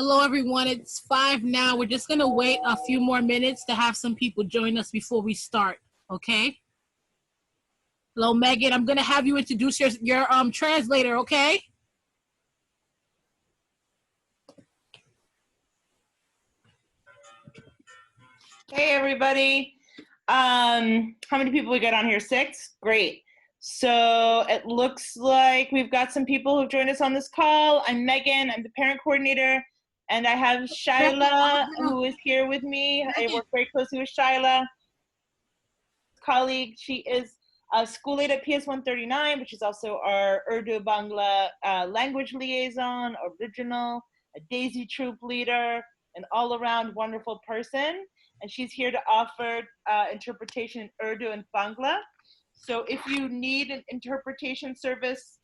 Hello, everyone. It's 5 now. We're just going to wait a few more minutes to have some people join us before we start, okay? Hello, Megan. I'm going to have you introduce your translator, okay? Hey, everybody. How many people we got on here? 6? Great. So it looks like we've got some people who've joined us on this call. I'm Megan. I'm the parent coordinator. And I have Shyla, who is here with me. I work very closely with Shyla, colleague. She is a school aide at PS 139, but she's also our Urdu Bangla language liaison, original, a Daisy Troop leader, an all-around wonderful person. And she's here to offer interpretation in Urdu and Bangla. So if you need an interpretation service,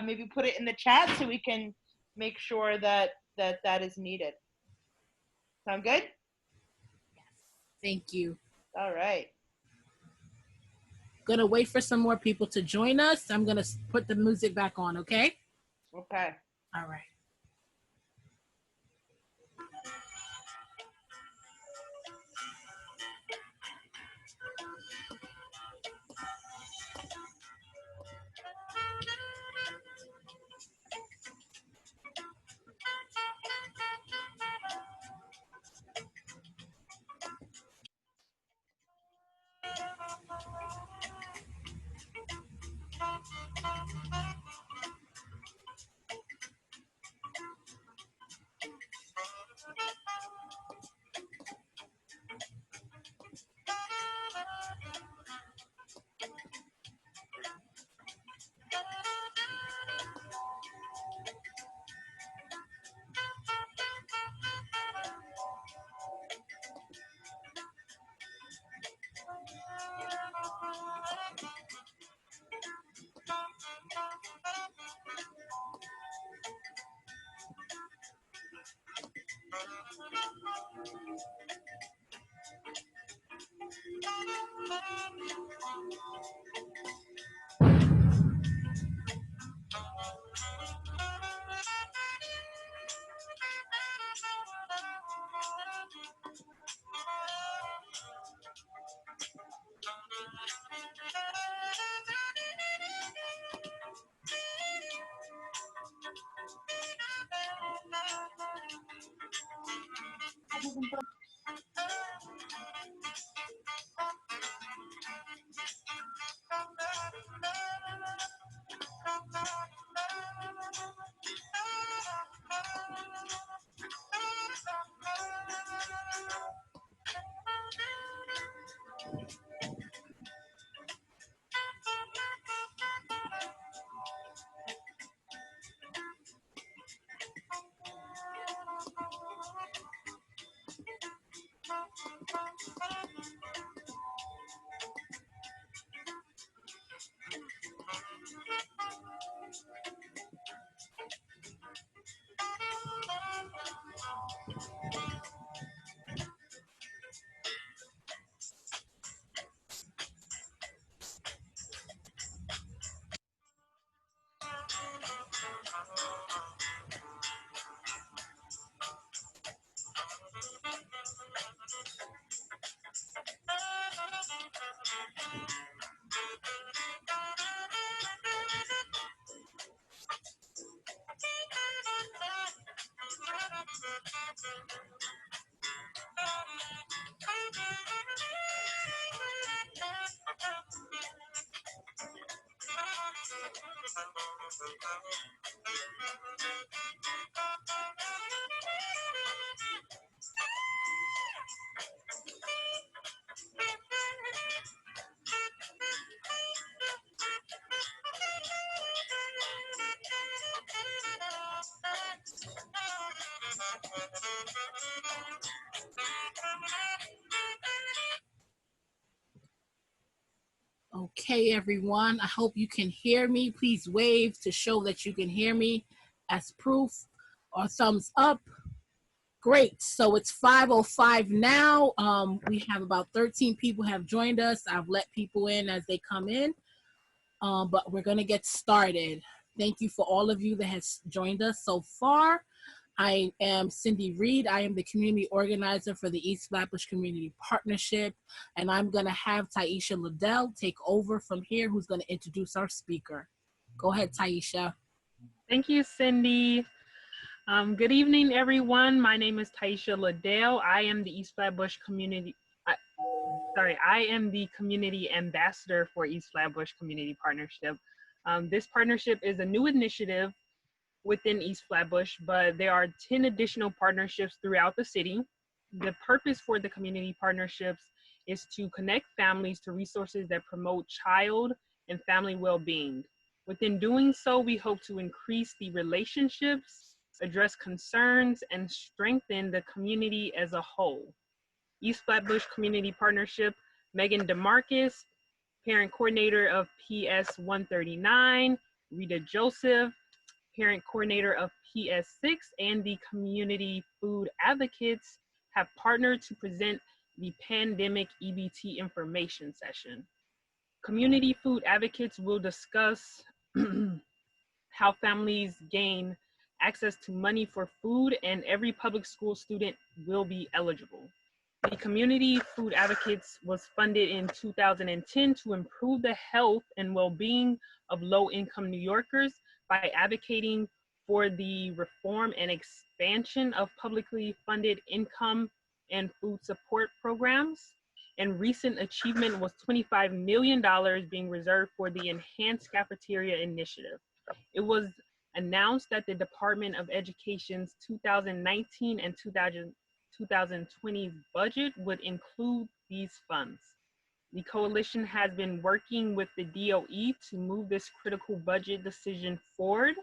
maybe put it in the chat so we can make sure that is needed. Sound good? Yes. Thank you. All right. Gonna wait for some more people to join us. I'm gonna put the music back on, okay? Okay. All right. Okay, everyone. I hope you can hear me. Please wave to show that you can hear me as proof, or thumbs up. Great. So it's 5:05 now. We have about 13 people have joined us. I've let people in as they come in, but we're going to get started. Thank you for all of you that has joined us so far. I am Cindy Reed. I am the community organizer for the East Flatbush Community Partnership, and I'm going to have Taisha Liddell take over from here, who's going to introduce our speaker. Go ahead, Taisha. Thank you, Cindy. Good evening, everyone. My name is Taisha Liddell. I am the East Flatbush Community, I am the Community Ambassador for East Flatbush Community Partnership. This partnership is a new initiative within East Flatbush, but there are 10 additional partnerships throughout the city. The purpose for the community partnerships is to connect families to resources that promote child and family well-being. Within doing so, we hope to increase the relationships, address concerns, and strengthen the community as a whole. East Flatbush Community Partnership, Megan DeMarcus, Parent Coordinator of PS 139, Rita Joseph, Parent Coordinator of PS6, and the Community Food Advocates have partnered to present the Pandemic EBT Information Session. Community Food Advocates will discuss how families gain access to money for food, and every public school student will be eligible. The Community Food Advocates was funded in 2010 to improve the health and well-being of low-income New Yorkers by advocating for the reform and expansion of publicly funded income and food support programs. And recent achievement was $25 million being reserved for the Enhanced Cafeteria Initiative. It was announced that the Department of Education's 2019 and 2020 budget would include these funds. The coalition has been working with the DOE to move this critical budget decision forward.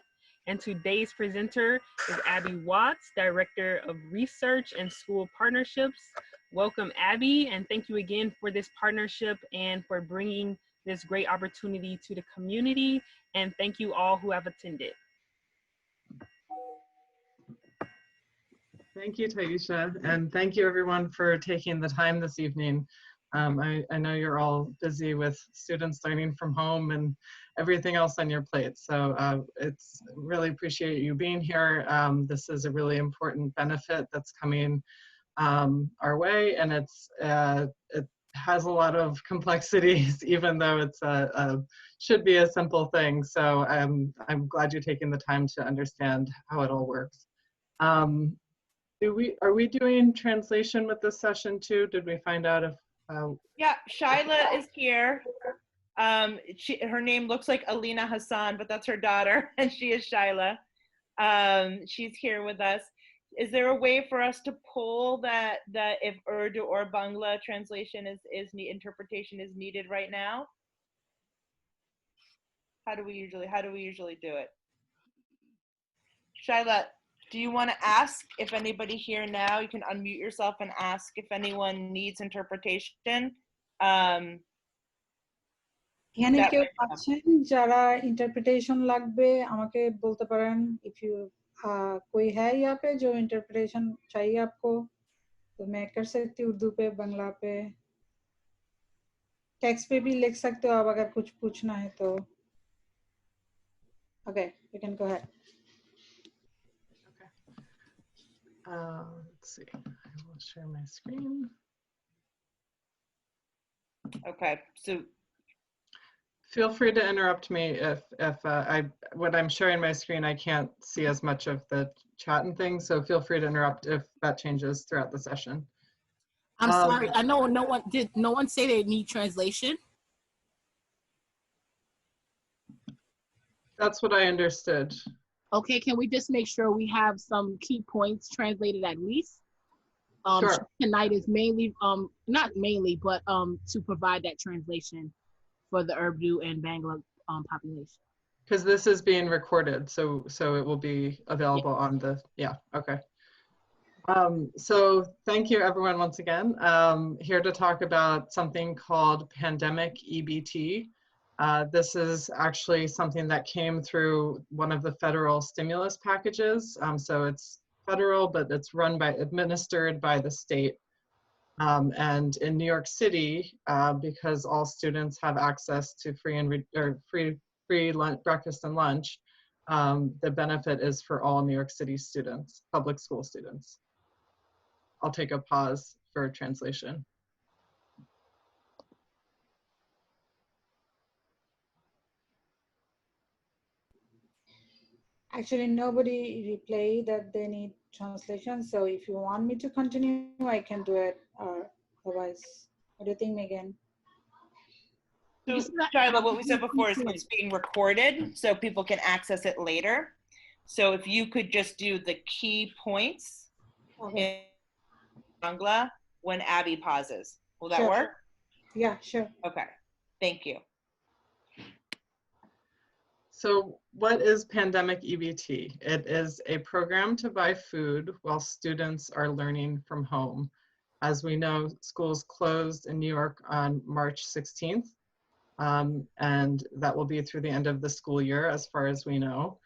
And today's presenter is Abby Watts, Director of Research and School Partnerships. Welcome, Abby, and thank you again for this partnership and for bringing this great opportunity to the community. And thank you all who have attended. Thank you, Taisha, and thank you everyone for taking the time this evening. I know you're all busy with students learning from home and everything else on your plate, so it's really appreciate you being here. This is a really important benefit that's coming our way, and it has a lot of complexities, even though it's should be a simple thing. So I'm glad you're taking the time to understand how it all works. Are we doing translation with this session too? Did we find out if? Yeah, Shyla is here. Her name looks like Alina Hassan, but that's her daughter, and she is Shyla. She's here with us. Is there a way for us to pull that if Urdu or Bangla translation interpretation is needed right now? How do we usually do it? Shyla, do you want to ask if anybody here now? You can unmute yourself and ask if anyone needs interpretation. এখানে কেউ আছেন যারা interpretation লাগবে আমাকে বলতে পারেন if you कोई है यहाँ पे जो इंटरप्रिटेशन चाहिए आपको तो मैं कर सकती हूँ उर्दू पे बांग्ला पे टेक्स्ट पे भी लिख सकते हो आप अगर कुछ पूछना है तो okay you can go ahead. Let's see, I will share my screen. Okay, so feel free to interrupt me if when I'm sharing my screen, I can't see as much of the chat and things, so feel free to interrupt if that changes throughout the session. I'm sorry, I know no one say they need translation? That's what I understood. Okay, can we just make sure we have some key points translated at least? Sure. Tonight is mainly, not mainly, but to provide that translation for the Urdu and Bangla population. Because this is being recorded, so it will be available on the, yeah, okay. So thank you everyone once again. Here to talk about something called Pandemic EBT. This is actually something that came through one of the federal stimulus packages. So it's federal, but it's administered by the state. And in New York City, because all students have access to free breakfast and lunch, the benefit is for all New York City students, public school students. I'll take a pause for translation. Actually, nobody replied that they need translation. So if you want me to continue, I can do it. Or otherwise, what do you think, Megan? So, Sharla, what we said before is it's being recorded so people can access it later. So if you could just do the key points in Bangla when Abby pauses. Will that work? Yeah, sure. Okay, thank you. So what is Pandemic EBT? It is a program to buy food while students are learning from home. As we know, schools closed in New York on March 16th, and that will be through the end of the school year as far as we know.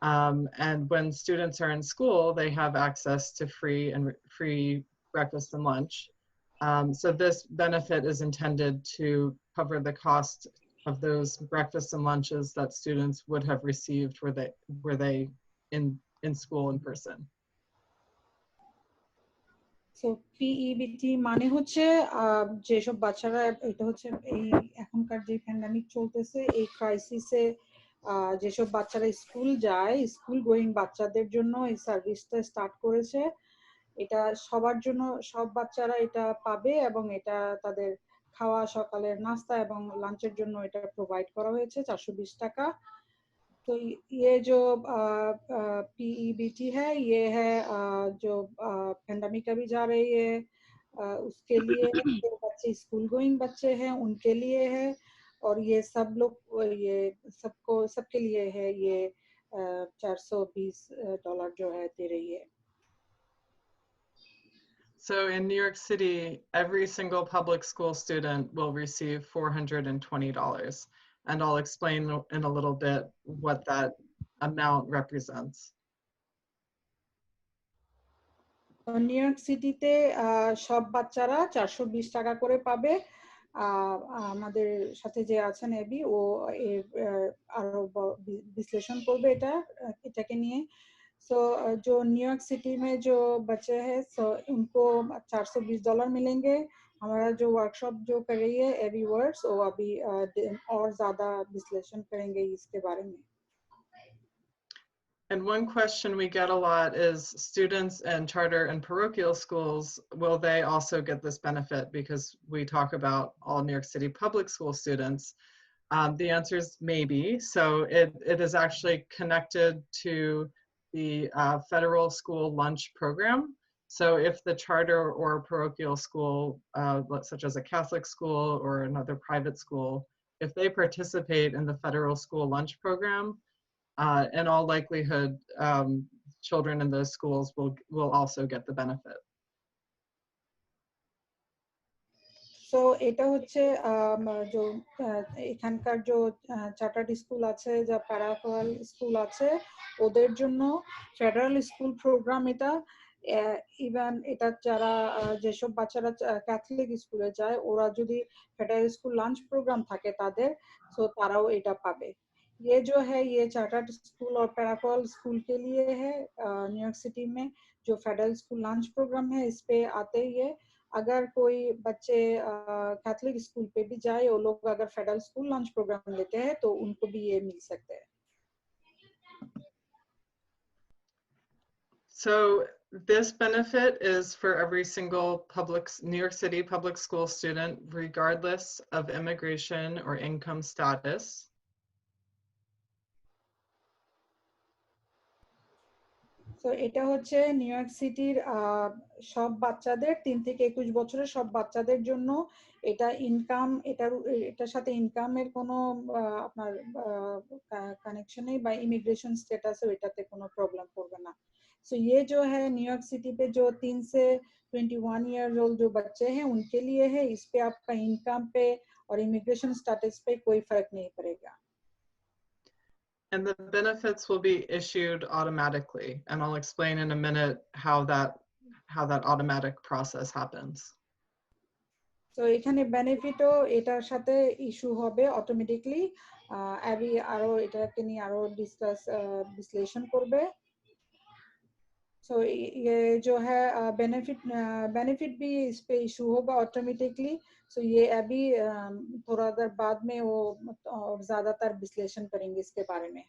And when students are in school, they have access to free breakfast and lunch. So this benefit is intended to cover the cost of those breakfasts and lunches that students would have received were they in school in person. So PEBT মানে হচ্ছে যেসব বাচ্চারা এটা হচ্ছে এই এখনকার যে pandemic চলতেছে এই ক্রাইসিসে যেসব বাচ্চারা স্কুল যায় স্কুল গোয়িং বাচ্চাদের জন্য এই সার্ভিসটা স্টার্ট করেছে এটা সবার জন্য সব বাচ্চারা এটা পাবে এবং এটা তাদের খাওয়া সকালের নাস্তা এবং লাঞ্চের জন্য এটা প্রোভাইড করা হয়েছে 420 টাকা तो ये जो PEBT है ये है जो पेंडेमिक अभी जा रही है उसके लिए जो बच्चे स्कूल गोइंग बच्चे हैं उनके लिए है और ये सब लोग ये सबके लिए है ये $420 जो है दे रही है. So in New York City, every single public school student will receive $420. And I'll explain in a little bit what that amount represents. New York সিটিতে সব বাচ্চারা 420 টাকা করে পাবে আমাদের সাথে যে আছেন এবি ও আরো বিশ্লেষণ করবে এটাকে নিয়ে सो जो न्यूयॉर्क सिटी में जो बच्चे हैं सो उनको $420 मिलेंगे हमारा जो वर्कशॉप जो कर रही है एबी वर्ड्स वो अभी और ज्यादा विश्लेषण करेंगे इसके बारे में. And one question we get a lot is students in charter and parochial schools, will they also get this benefit? Because we talk about all New York City public school students. The answer is maybe. So it is actually connected to the federal school lunch program. So if the charter or parochial school, such as a Catholic school or another private school, if they participate in the federal school lunch program, in all likelihood, children in those schools will also get the benefit. So এটা হচ্ছে जो এখানকার जो chartered school আছে যা প্যারাফল school আছে ওদের জন্য ফেডারেল স্কুল প্রোগ্রাম এটা ইভেন এটা যারা যেসব বাচ্চারা ক্যাথলিক স্কুলে যায় ওরা যদি ফেডারেল স্কুল লাঞ্চ প্রোগ্রাম থাকে তাদের সো তারাও এটা পাবে ये जो है ये चार्टर्ड स्कूल और पैराफल स्कूल के लिए है न्यूयॉर्क सिटी में जो फेडरल स्कूल लंच प्रोग्राम है इस पे आते ही है अगर कोई बच्चे कैथलिक स्कूल पे भी जाए वो लोग अगर फेडरल स्कूल लंच प्रोग्राम लेते हैं तो उनको भी ये मिल सकते हैं. So this benefit is for every single New York City public school student, regardless of immigration or income status. তো এটা হচ্ছে নিউ ইয়র্ক সিটির সব বাচ্চাদের 3 থেকে 21 বছরের সব বাচ্চাদের জন্য এটা ইনকাম এটার সাথে ইনকামের কোনো আপনার কানেকশন নেই বা ইমিগ্রেশন স্ট্যাটাসে এটাতে কোনো প্রবলেম পড়বে না सो ये जो है न्यूयॉर्क सिटी पे जो 3 से 21 ईयर ओल्ड जो बच्चे हैं उनके लिए है इस पे आपका इनकम पे और इमिग्रेशन स्टेटस पे कोई फर्क नहीं पड़ेगा. And the benefits will be issued automatically, and I'll explain in a minute how that automatic process happens. So এখানে বেনিফিটও এটার সাথে ইস্যু হবে অটোমেটিক্যালি অ্যাবি আরো এটাকে নিয়ে আরো বিশ্লেষণ করবে। सो ये जो है बेनिफिट भी इस पे इशू होगा ऑटोमेटिकली। सो ये अभी थोड़ा देर बाद में वो और ज्यादातर विश्लेषण करेंगे इसके बारे में।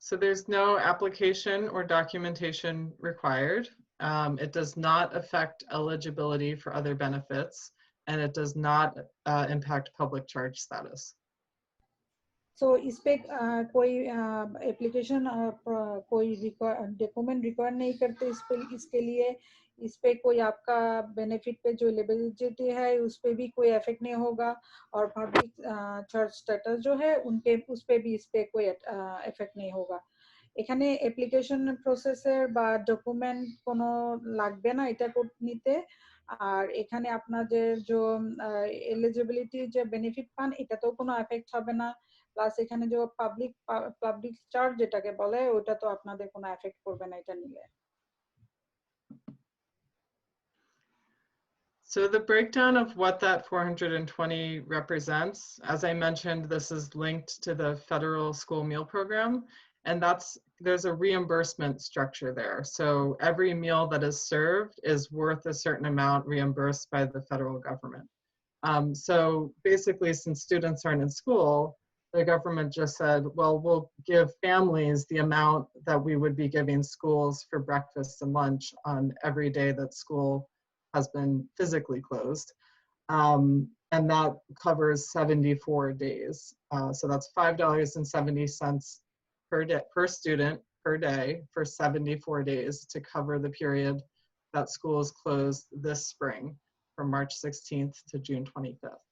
So there's no application or documentation required. It does not affect eligibility for other benefits, and it does not impact public charge status. सो इस पे कोई एप्लीकेशन कोई डॉक्यूमेंट रिक्वायर नहीं करते इसके लिए। इस पे कोई आपका बेनिफिट पे जो एलिजिबिलिटी है उस पे भी कोई इफेक्ट नहीं होगा, और पब्लिक चार्ज स्टेटस जो है उनके उस पे भी इस पे कोई इफेक्ट नहीं होगा। এখানে অ্যাপ্লিকেশন প্রসেসের বা ডকুমেন্ট কোনো লাগবে না এটা নিতে। আর এখানে আপনাদের যে এলিজিবিলিটি যে বেনিফিট পান এটাতেও কোনো এফেক্ট হবে না, প্লাস এখানে যে পাবলিক চার্জ যেটাকে বলে ওটা তো আপনাদের কোনো এফেক্ট করবে না এটা নিলে। So the breakdown of what that 420 represents, as I mentioned, this is linked to the federal school meal program, and there's a reimbursement structure there. So every meal that is served is worth a certain amount reimbursed by the federal government. So basically, since students aren't in school, the government just said, well, we'll give families the amount that we would be giving schools for breakfast and lunch on every day that school has been physically closed. And that covers 74 days. So that's $5.70 per student per day for 74 days to cover the period that schools closed this spring from March 16th to June 25th.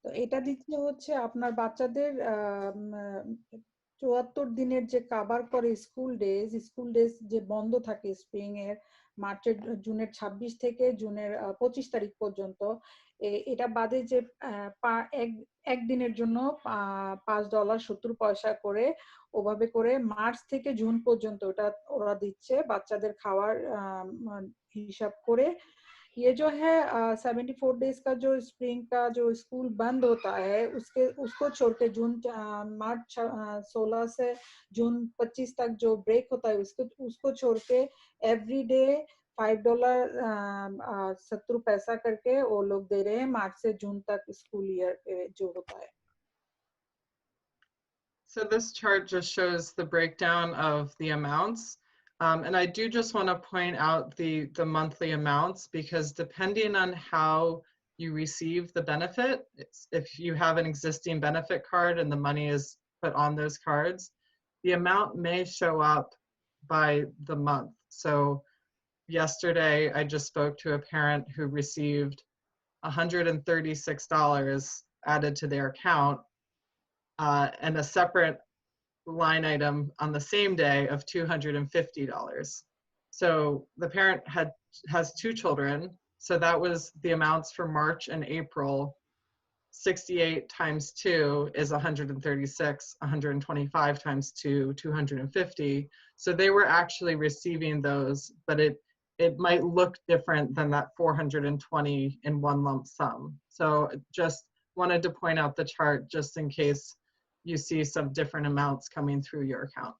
তো এটা দিচ্ছে হচ্ছে আপনার বাচ্চাদের 74 দিনের যে cover করে school days যে বন্ধ থাকে স্প্রিং এর মার্চের জুনের 26 থেকে জুনের 25 তারিখ পর্যন্ত। এটা বাদে যে একদিনের জন্য $5.70 করে ওভাবে করে মার্চ থেকে জুন পর্যন্ত ওটা ওরা দিচ্ছে বাচ্চাদের খাওয়ার হিসাব করে। ये जो है 74 डेज का जो स्प्रिंग का जो स्कूल बंद होता है उसको छोड़ के मार्च 16 से जून 25 तक जो ब्रेक होता है उसको छोड़ के एवरी डे $5.70 करके वो लोग दे रहे हैं मार्च से जून तक स्कूल ईयर जो होता है। So this chart just shows the breakdown of the amounts. And I do just want to point out the monthly amounts, because depending on how you receive the benefit, if you have an existing benefit card and the money is put on those cards, the amount may show up by the month. So yesterday, I just spoke to a parent who received $136 added to their account, and a separate line item on the same day of $250. So the parent has 2 children, so that was the amounts for March and April. 68 times 2 is 136, 125 times 2, 250. So they were actually receiving those, but it might look different than that 420 in one lump sum. So just wanted to point out the chart just in case you see some different amounts coming through your account.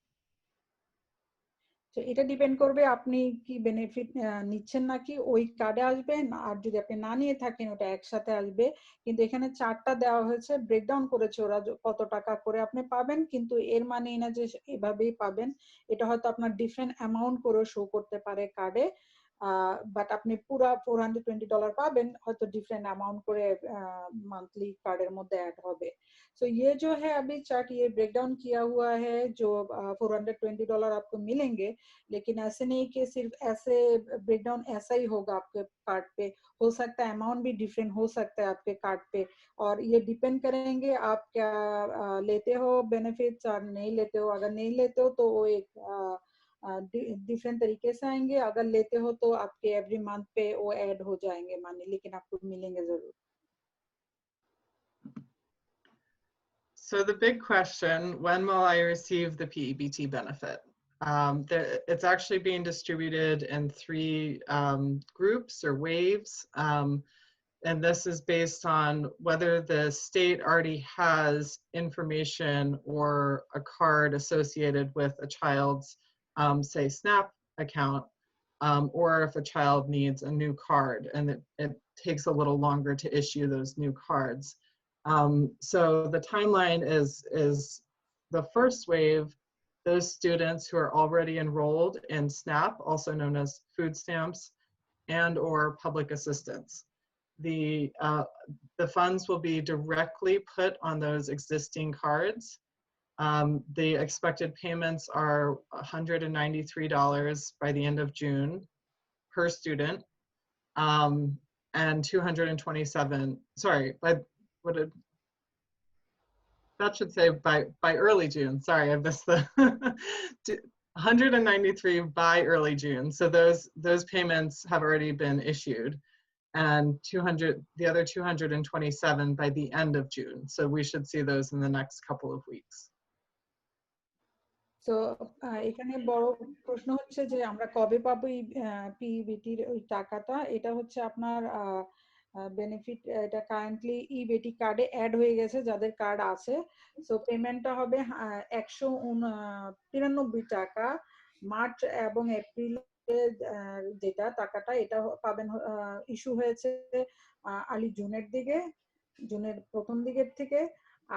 তো এটা depend করবে আপনি কি benefit নিচ্ছেন নাকি ওই কার্ডে আসবেন, আর যদি আপনি না নিয়ে থাকেন ওটা একসাথে আসবে। কিন্তু এখানে চার্টটা দেওয়া হয়েছে, ব্রেকডাউন করেছে ওরা কত টাকা করে আপনি পাবেন, কিন্তু এর মানে না যে এভাবেই পাবেন। এটা হয়তো আপনার ডিফারেন্ট অ্যামাউন্ট করে শো করতে পারে কার্ডে, বাট আপনি পুরো $420 পাবেন, হয়তো ডিফারেंट अमाउंट করে मंथली कार्ड মধ্যে ऐड হবে। सो ये जो है अभी चार्ट ये ब्रेक डाउन किया हुआ है, जो $420 आपको मिलेंगे, लेकिन ऐसे नहीं कि सिर्फ ऐसे ब्रेक डाउन ऐसा ही होगा आपके कार्ड पे, हो सकता है अमाउंट भी डिफरेंट हो सकता है आपके कार्ड पे, और ये डिपेंड करेंगे आप क्या लेते हो बेनिफिट्स और नहीं लेते हो। अगर नहीं लेते हो तो वो एक डिफरेंट तरीके से आएंगे, अगर लेते हो तो आपके एवरी मंथ पे वो ऐड हो जाएंगे माने, लेकिन आपको मिलेंगे जरूर। So the big question, when will I receive the PEBT benefit? It's actually being distributed in 3 groups or waves. And this is based on whether the state already has information or a card associated with a child's, say, SNAP account, or if a child needs a new card, and it takes a little longer to issue those new cards. So the timeline is the first wave, those students who are already enrolled in SNAP, also known as food stamps, and or public assistance. The funds will be directly put on those existing cards. The expected payments are $193 by the end of June per student, and 227, sorry, that should say by early June. Sorry, I missed the 193 by early June. So those payments have already been issued, and the other 227 by the end of June. So we should see those in the next couple of weeks. So এখানে বড় প্রশ্ন হচ্ছে যে আমরা কবে পাবো এই পিইবিটির ওই টাকাটা। এটা হচ্ছে আপনার বেনিফিট, এটা কারেন্টলি ইবিটি কার্ডে অ্যাড হয়ে গেছে যাদের কার্ড আছে। সো পেমেন্টটা হবে 193 টাকা মার্চ এবং এপ্রিলে, যেটা টাকাটা এটা পাবেন, ইস্যু হয়েছে আর্লি জুনের প্রথম দিকের থেকে।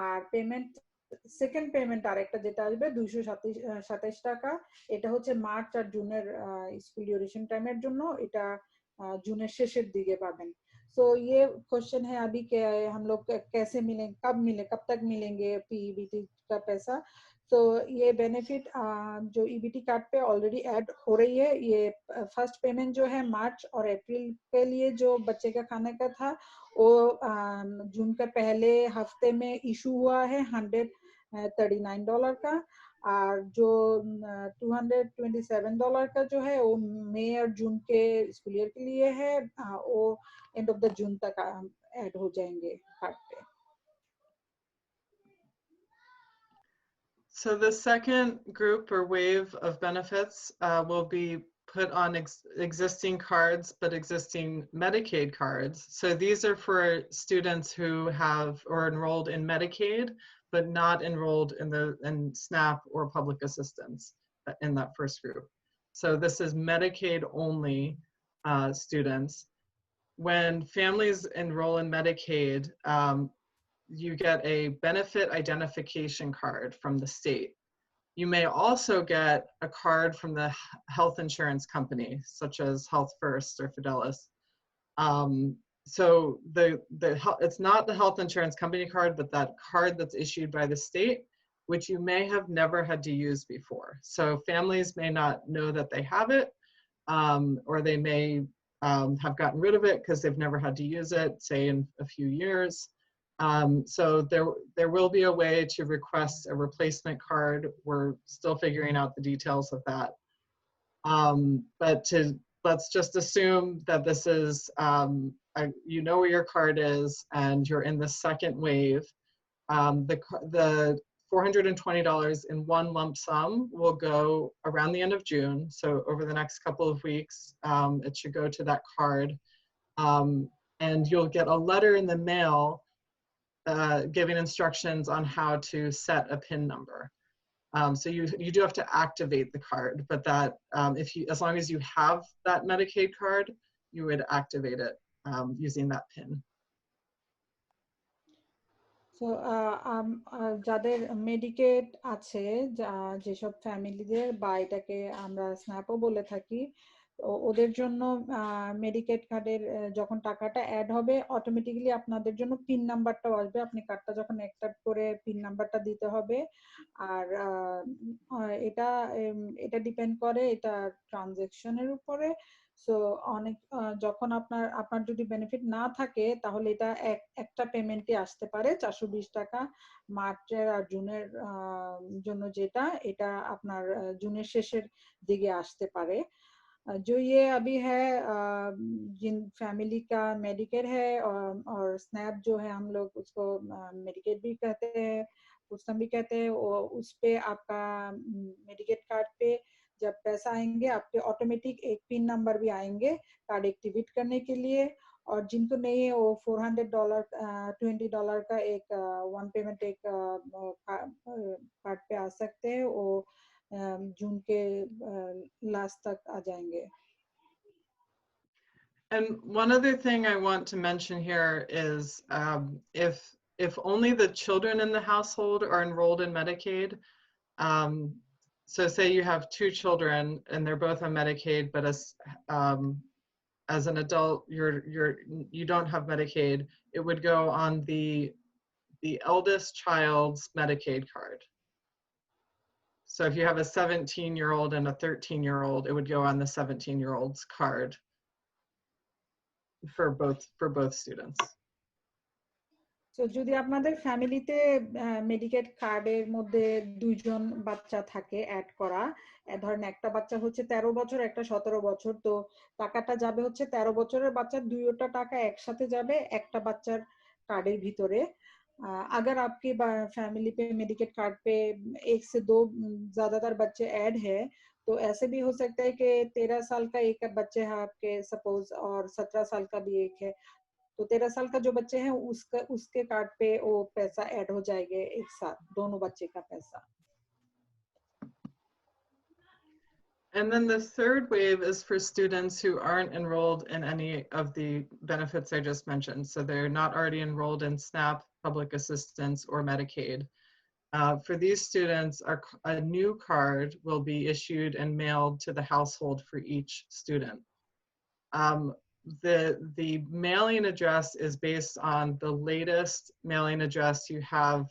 আর পেমেন্ট সেকেন্ড পেমেন্ট আরেকটা যেটা আসবে 227 টাকা, এটা হচ্ছে মার্চ আর জুনের স্কুল ডিউরেশন টাইমের জন্য, এটা জুনের শেষের দিকে পাবেন। सो ये क्वेश्चन है अभी कि हम लोग कैसे मिलेंगे, कब तक मिलेंगे पीईबीटी का पैसा। तो ये बेनिफिट जो ईबीटी कार्ड पे ऑलरेडी ऐड हो रही है। ये फर्स्ट पेमेंट जो है मार्च और अप्रैल के लिए जो बच्चे का खाने का था वो जून के पहले हफ्ते में इशू हुआ है $139 का, और जो $227 का जो है वो मई और जून के स्कूल ईयर के लिए है, वो एंड ऑफ द जून तक ऐड हो जाएंगे कार्ड पे। So the second group or wave of benefits will be put on existing cards, but existing Medicaid cards. So these are for students who have or enrolled in Medicaid, but not enrolled in SNAP or public assistance in that first group. So this is Medicaid only students. When families enroll in Medicaid, you get a benefit identification card from the state. You may also get a card from the health insurance company, such as Health First or Fidelis. So it's not the health insurance company card, but that card that's issued by the state, which you may have never had to use before. So families may not know that they have it, or they may have gotten rid of it because they've never had to use it, say in a few years. So there will be a way to request a replacement card. We're still figuring out the details of that. But let's just assume that this is, you know where your card is and you're in the second wave. The $420 in one lump sum will go around the end of June. So over the next couple of weeks, it should go to that card. And you'll get a letter in the mail giving instructions on how to set a PIN number. So you do have to activate the card, but that as long as you have that Medicaid card, you would activate it using that PIN. So যাদের Medicaid আছে, যেসব ফ্যামিলিদের বা এটাকে আমরা স্ন্যাপও বলে থাকি, ওদের জন্য মেডিকেড কার্ডের যখন টাকাটা অ্যাড হবে অটোমেটিক্যালি আপনাদের জন্য পিন নাম্বারটাও আসবে। আপনি কার্ডটা যখন অ্যাক্টিভ করে পিন নাম্বারটা দিতে হবে। আর এটা ডিপেন্ড করে এটা ট্রানজ্যাকশনের উপরে। সো অনেক যখন আপনার যদি বেনিফিট না থাকে তাহলে এটা একটা পেমেন্টে আসতে পারে 420 টাকা মার্চের আর জুনের জন্য, যেটা এটা আপনার জুনের শেষের দিকে আসতে পারে। जो ये अभी है जिन फैमिली का मेडिकेड है और स्नैप जो है हम लोग उसको मेडिकेड भी कहते हैं, पुस्तम भी कहते हैं, उस पे आपका मेडिकेड कार्ड पे जब पैसा आएंगे आपके ऑटोमेटिक एक पिन नंबर भी आएंगे कार्ड एक्टिवेट करने के लिए। और जिनको नहीं है वो $400 $20 का एक वन पेमेंट एक कार्ड पे आ सकते हैं, वो जून के लास्ट तक आ जाएंगे. And one other thing I want to mention here is if only the children in the household are enrolled in Medicaid, so say you have 2 children and they're both on Medicaid, but as an adult you don't have Medicaid, it would go on the eldest child's Medicaid card. So if you have a 17-year-old and a 13-year-old, it would go on the 17-year-old's card for both students. So যদি আপনাদের ফ্যামিলিতে Medicaid কার্ডের মধ্যে দুইজন বাচ্চা থাকে add করা, ধরেন একটা বাচ্চা হচ্ছে 13 বছর, একটা 17 বছর, তো টাকাটা যাবে হচ্ছে 13 বছরের বাচ্চার দুইটা টাকা একসাথে যাবে একটা বাচ্চার कार्ड ভিতরে। अगर आपके फैमिली पे मेडिकेड कार्ड पे 1 से 2 ज्यादातर बच्चे ऐड है, तो ऐसे भी हो सकता है कि 13 साल का एक बच्चे है आपके सपोज और 17 साल का भी एक है, तो 13 साल का जो बच्चे हैं उसके कार्ड पे वो पैसा ऐड हो जाएगा एक साथ, दोनों बच्चे का पैसा। And then the third wave is for students who aren't enrolled in any of the benefits I just mentioned. So they're not already enrolled in SNAP, public assistance, or Medicaid. For these students, a new card will be issued and mailed to the household for each student. The mailing address is based on the latest mailing address you have,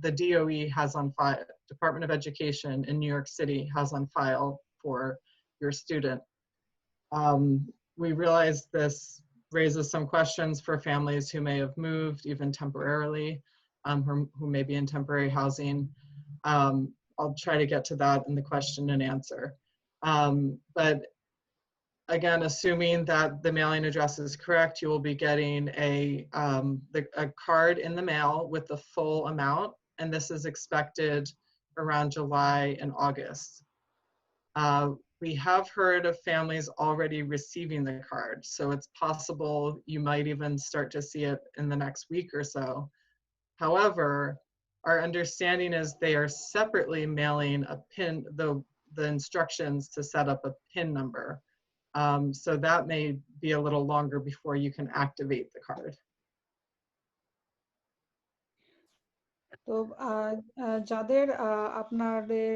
the DOE has on file, Department of Education in New York City has on file for your student. We realize this raises some questions for families who may have moved even temporarily, who may be in temporary housing. I'll try to get to that in the question and answer. But again, assuming that the mailing address is correct, you will be getting a card in the mail with the full amount, and this is expected around July and August. We have heard of families already receiving the card, so it's possible you might even start to see it in the next week or so. However, our understanding is they are separately mailing a PIN, the instructions to set up a PIN number. So that may be a little longer before you can activate the card. তো যাদের আপনাদের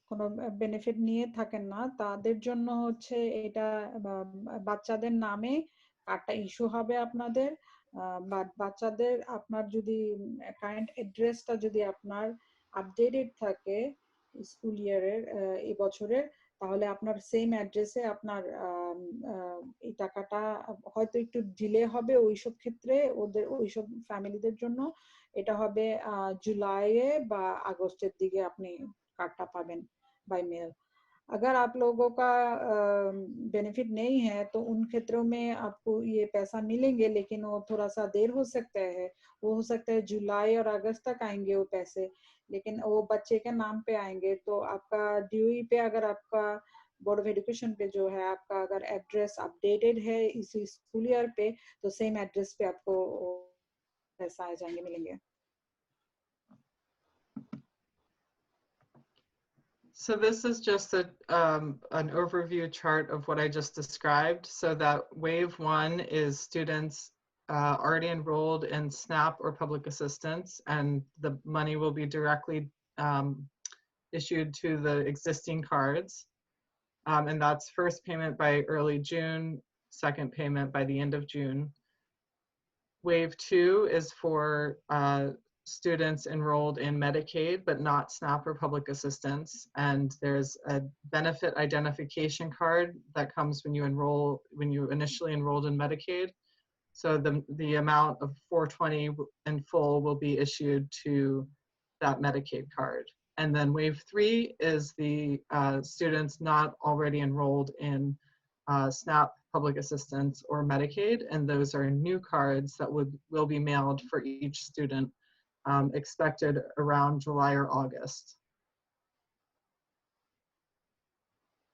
কোনো benefit নিয়ে থাকেন না তাদের জন্য হচ্ছে এটা বাচ্চাদের নামে কার্ডটা ইস্যু হবে আপনাদের, বাট বাচ্চাদের আপনার যদি কারেন্ট অ্যাড্রেসটা যদি আপনার আপডেটেড থাকে স্কুল ইয়ারের এই বছরের, তাহলে আপনার সেম অ্যাড্রেসে আপনার এই টাকাটা হয়তো একটু ডিলে হবে ওইসব ক্ষেত্রে, ওদের ওইসব ফ্যামিলিদের জন্য এটা হবে जुलाई বা আগস্টের দিকে আপনি কার্ডটা পাবেন बाय मेल। अगर आप लोगों का बेनिफिट नहीं है तो उन क्षेत्रों में आपको ये पैसा मिलेंगे, लेकिन वो थोड़ा सा देर हो सकता है, वो हो सकता है जुलाई और अगस्त तक आएंगे वो पैसे, लेकिन वो बच्चे के नाम पे आएंगे। तो आपका ड्यूई पे अगर आपका बोर्ड ऑफ एजुकेशन पे जो है आपका अगर एड्रेस अपडेटेड है इसी स्कूल ईयर पे, तो सेम एड्रेस पे आपको पैसा आ जाएंगे, मिलेंगे। So this is just an overview chart of what I just described. So that wave 1 is students already enrolled in SNAP or public assistance, and the money will be directly issued to the existing cards. And that's first payment by early June, second payment by the end of June. Wave 2 is for students enrolled in Medicaid, but not SNAP or public assistance. And there's a benefit identification card that comes when you initially enrolled in Medicaid. So the amount of $420 in full will be issued to that Medicaid card. And then wave 3 is the students not already enrolled in SNAP, public assistance, or Medicaid, and those are new cards that will be mailed for each student, expected around July or August.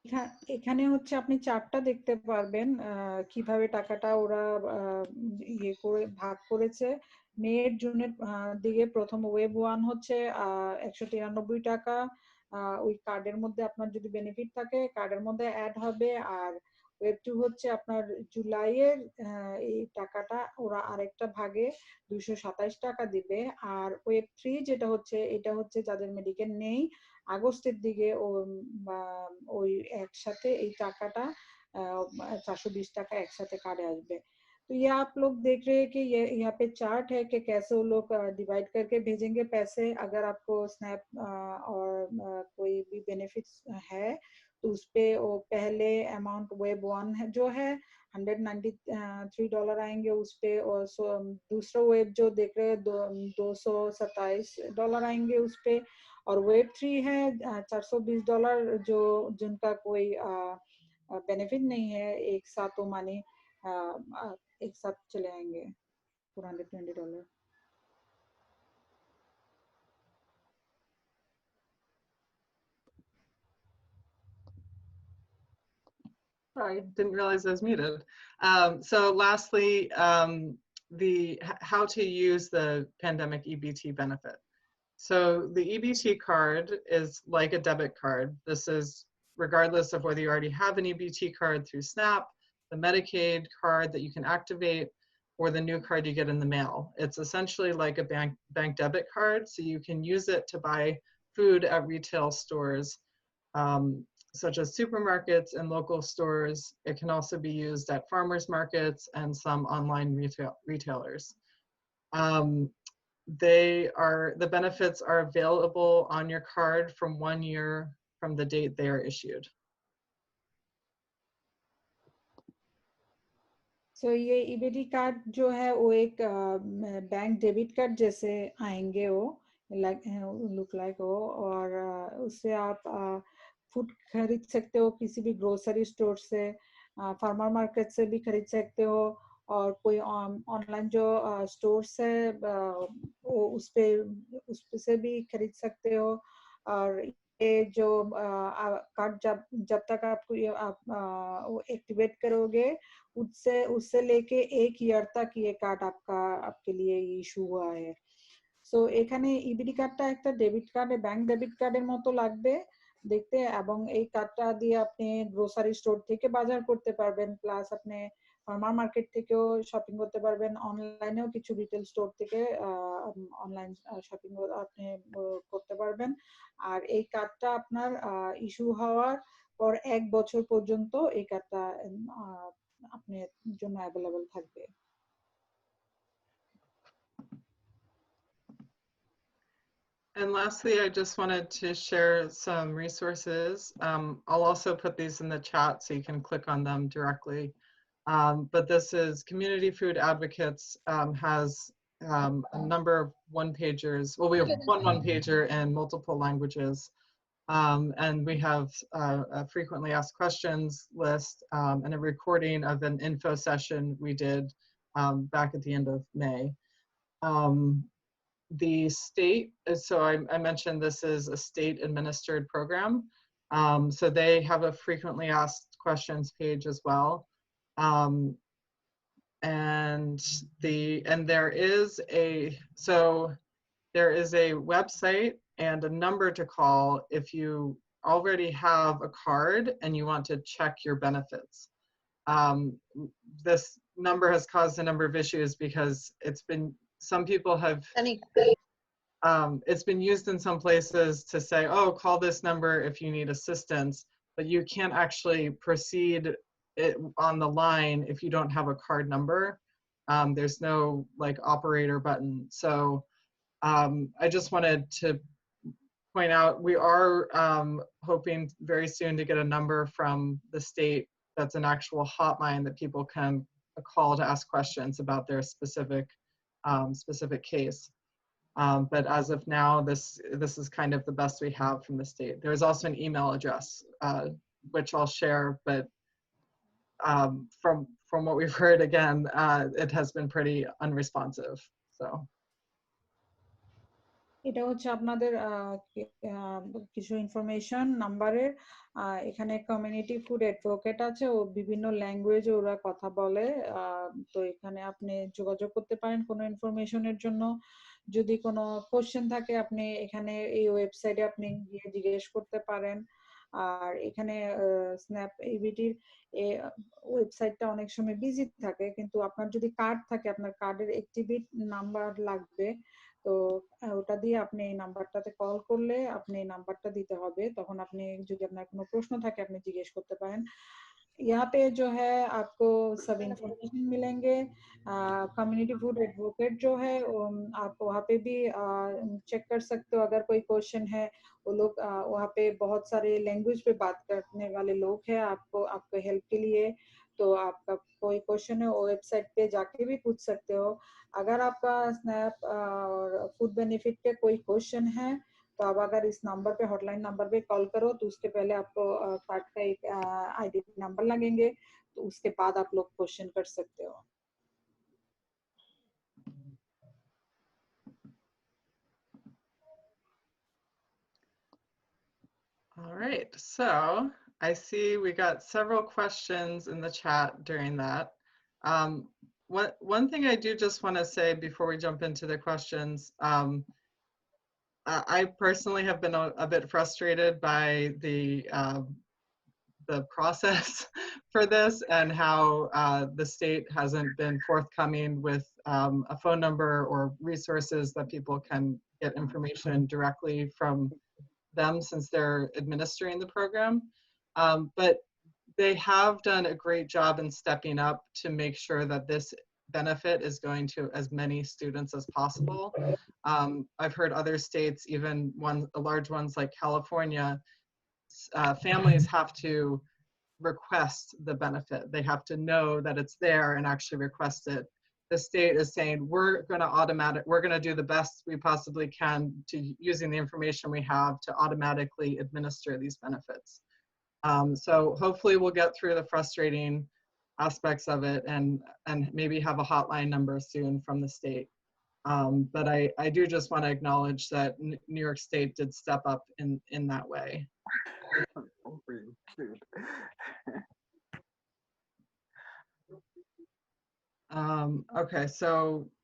এখানে হচ্ছে আপনি চার্টটা দেখতে পারবেন কিভাবে টাকাটা ওরা ইয়ে করে ভাগ করেছে। মে জুনের দিকে প্রথম ওয়েব 1 হচ্ছে 193 টাকা। ওই কার্ডের মধ্যে আপনার যদি বেনিফিট থাকে কার্ডের মধ্যে অ্যাড হবে। আর ওয়েব 2 হচ্ছে আপনার জুলাইয়ের এই টাকাটা ওরা আরেকটা ভাগে 227 টাকা দিবে। আর ওয়েব 3 যেটা হচ্ছে এটা হচ্ছে যাদের মেডিকেল নেই আগস্টের দিকে ওই একসাথে এই টাকাটা 420 टाका एक साथ कार्ड आसबे। तो ये आप लोग देख रहे हैं कि ये यहाँ पे चार्ट है कि कैसे वो लोग डिवाइड करके भेजेंगे पैसे। अगर आपको स्नैप और कोई भी बेनिफिट्स है तो उस पे वो पहले अमाउंट वेब 1 है जो है $193 आएंगे उस पे। और दूसरा वेब जो देख रहे हैं $227 आएंगे उस पे। और वेब 3 है $420 जो जिनका कोई बेनिफिट नहीं है एक साथ वो मानी एक साथ चले आएंगे $420। Sorry, didn't realize I was muted. So lastly, how to use the pandemic EBT benefit. So the EBT card is like a debit card. This is regardless of whether you already have an EBT card through SNAP, the Medicaid card that you can activate, or the new card you get in the mail. It's essentially like a bank debit card, so you can use it to buy food at retail stores, such as supermarkets and local stores. It can also be used at farmers markets and some online retailers. The benefits are available on your card from 1 year from the date they are issued. So ये EBT card जो है वो एक bank debit card जैसे आएंगे वो look like वो। और उससे आप फूड खरीद सकते हो किसी भी ग्रोसरी स्टोर से, फार्मर मार्केट से भी खरीद सकते हो। और कोई ऑनलाइन जो स्टोर्स है वो उस पे से भी खरीद सकते हो। और ये जो कार्ड जब तक आपको ये आप वो एक्टिवेट करोगे उससे लेके 1 ইয়ার तक ये कार्ड आपके लिए इशू हुआ है। সো এখানে ইবিডি কার্ডটা একটা ডেবিট কার্ড, ব্যাংক ডেবিট কার্ডের মতো লাগবে দেখতে। এবং এই কার্ডটা দিয়ে আপনি গ্রোসারি স্টোর থেকে বাজার করতে পারবেন, প্লাস আপনি ফার্মার মার্কেট থেকেও শপিং করতে পারবেন, অনলাইনেও কিছু রিটেল স্টোর থেকে অনলাইন শপিং আপনি করতে পারবেন। আর এই কার্ডটা আপনার ইস্যু হওয়ার পর 1 বছর পর্যন্ত এই কার্ডটা আপনার জন্য অ্যাভেলেবল থাকবে। And lastly, I just wanted to share some resources. I'll also put these in the chat so you can click on them directly. But this is Community Food Advocates has a number of one-pagers. Well, we have one one-pager in multiple languages. And we have a frequently asked questions list and a recording of an info session we did back at the end of May. The state, so I mentioned this is a state administered program. So they have a frequently asked questions page as well. And there is a website and a number to call if you already have a card and you want to check your benefits. This number has caused a number of issues because some people have, it's been used in some places to say, oh, call this number if you need assistance, but you can't actually proceed it on the line if you don't have a card number. There's no like operator button. So I just wanted to point out, we are hoping very soon to get a number from the state that's an actual hotline that people can call to ask questions about their specific case. But as of now, this is kind of the best we have from the state. There's also an email address, which I'll share, but from what we've heard, again, it has been pretty unresponsive, so. এটা হচ্ছে আপনাদের কিছু information নাম্বারের। এখানে community food advocate আছে, ও বিভিন্ন ল্যাঙ্গুয়েজে ওরা কথা বলে। তো এখানে আপনি যোগাযোগ করতে পারেন কোনো ইনফরমেশনের জন্য। যদি কোনো কোশ্চেন থাকে আপনি এখানে এই ওয়েবসাইটে আপনি গিয়ে জিজ্ঞেস করতে পারেন। আর এখানে স্ন্যাপ ইবিটির ওয়েবসাইটটা অনেক সময় বিজি থাকে, কিন্তু আপনার যদি কার্ড থাকে আপনার কার্ডের অ্যাক্টিভেট নাম্বার লাগবে। তো ওটা দিয়ে আপনি এই নাম্বারটাতে কল করলে আপনি এই নাম্বারটা দিতে হবে, তখন আপনি যদি আপনার কোনো প্রশ্ন থাকে আপনি জিজ্ঞেস করতে পারেন। यहाँ पे जो है आपको सब इंफॉर्मेशन मिलेंगे। कम्युनिटी फूड एडवोकेट जो है आप वहाँ पे भी चेक कर सकते हो अगर कोई क्वेश्चन है। वो लोग वहाँ पे बहुत सारे लैंग्वेज पे बात करने वाले लोग हैं आपको हेल्प के लिए। तो आपका कोई क्वेश्चन है वो वेबसाइट पे जाके भी पूछ सकते हो। अगर आपका स्नैप और फूड बेनिफिट के कोई क्वेश्चन है तो आप अगर इस नंबर पे हॉटलाइन नंबर पे कॉल करो तो उसके पहले आपको कार्ड का एक आईडी नंबर लगेंगे, तो उसके बाद आप लोग क्वेश्चन कर सकते हो। All right, so I see we got several questions in the chat during that. One thing I do just want to say before we jump into the questions, I personally have been a bit frustrated by the process for this and how the state hasn't been forthcoming with a phone number or resources that people can get information directly from them since they're administering the program. But they have done a great job in stepping up to make sure that this benefit is going to as many students as possible. I've heard other states, even large ones like California, families have to request the benefit. They have to know that it's there and actually request it. The state is saying, we're going to do the best we possibly can to using the information we have to automatically administer these benefits. So hopefully we'll get through the frustrating aspects of it and maybe have a hotline number soon from the state. But I do just want to acknowledge that New York State did step up in that way. Okay, so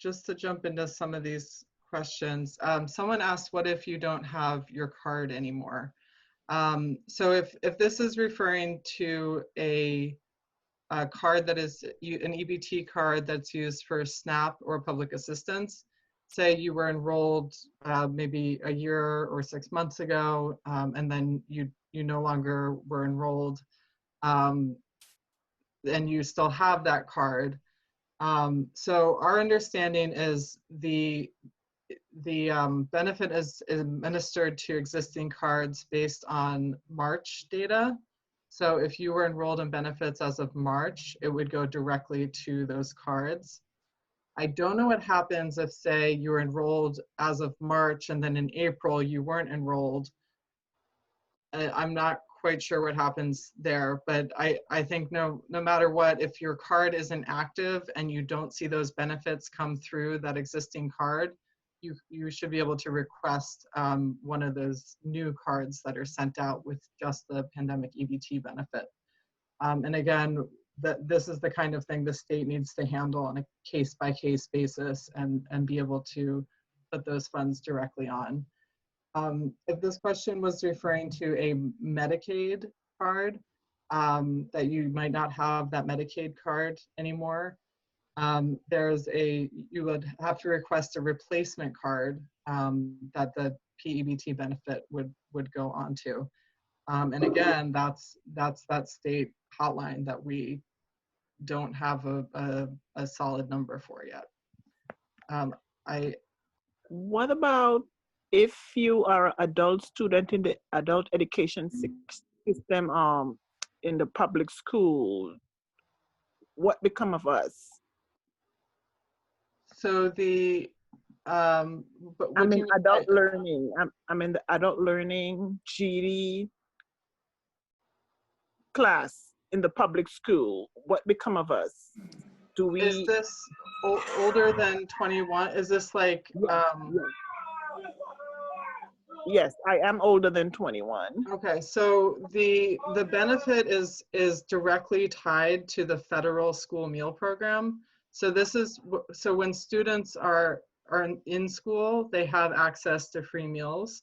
just to jump into some of these questions, someone asked, what if you don't have your card anymore? So if this is referring to a card that is an EBT card that's used for SNAP or public assistance, say you were enrolled maybe a year or 6 months ago, and then you no longer were enrolled, and you still have that card. So our understanding is the benefit is administered to existing cards based on March data. So if you were enrolled in benefits as of March, it would go directly to those cards. I don't know what happens if, say, you were enrolled as of March and then in April you weren't enrolled. I'm not quite sure what happens there, but I think no matter what, if your card isn't active and you don't see those benefits come through that existing card, you should be able to request one of those new cards that are sent out with just the pandemic EBT benefit. And again, this is the kind of thing the state needs to handle on a case-by-case basis and be able to put those funds directly on. If this question was referring to a Medicaid card, that you might not have that Medicaid card anymore, you would have to request a replacement card that the PEBT benefit would go on to. And again, that's that state hotline that we don't have a solid number for yet. What about if you are an adult student in the adult education system in the public school? What become of us? So I'm in adult learning. I'm in the adult learning GD class in the public school. What become of us? Is this older than 21? Is this like, Yes, I am older than 21. Okay, so the benefit is directly tied to the federal school meal program. So this is so when students are in school, they have access to free meals.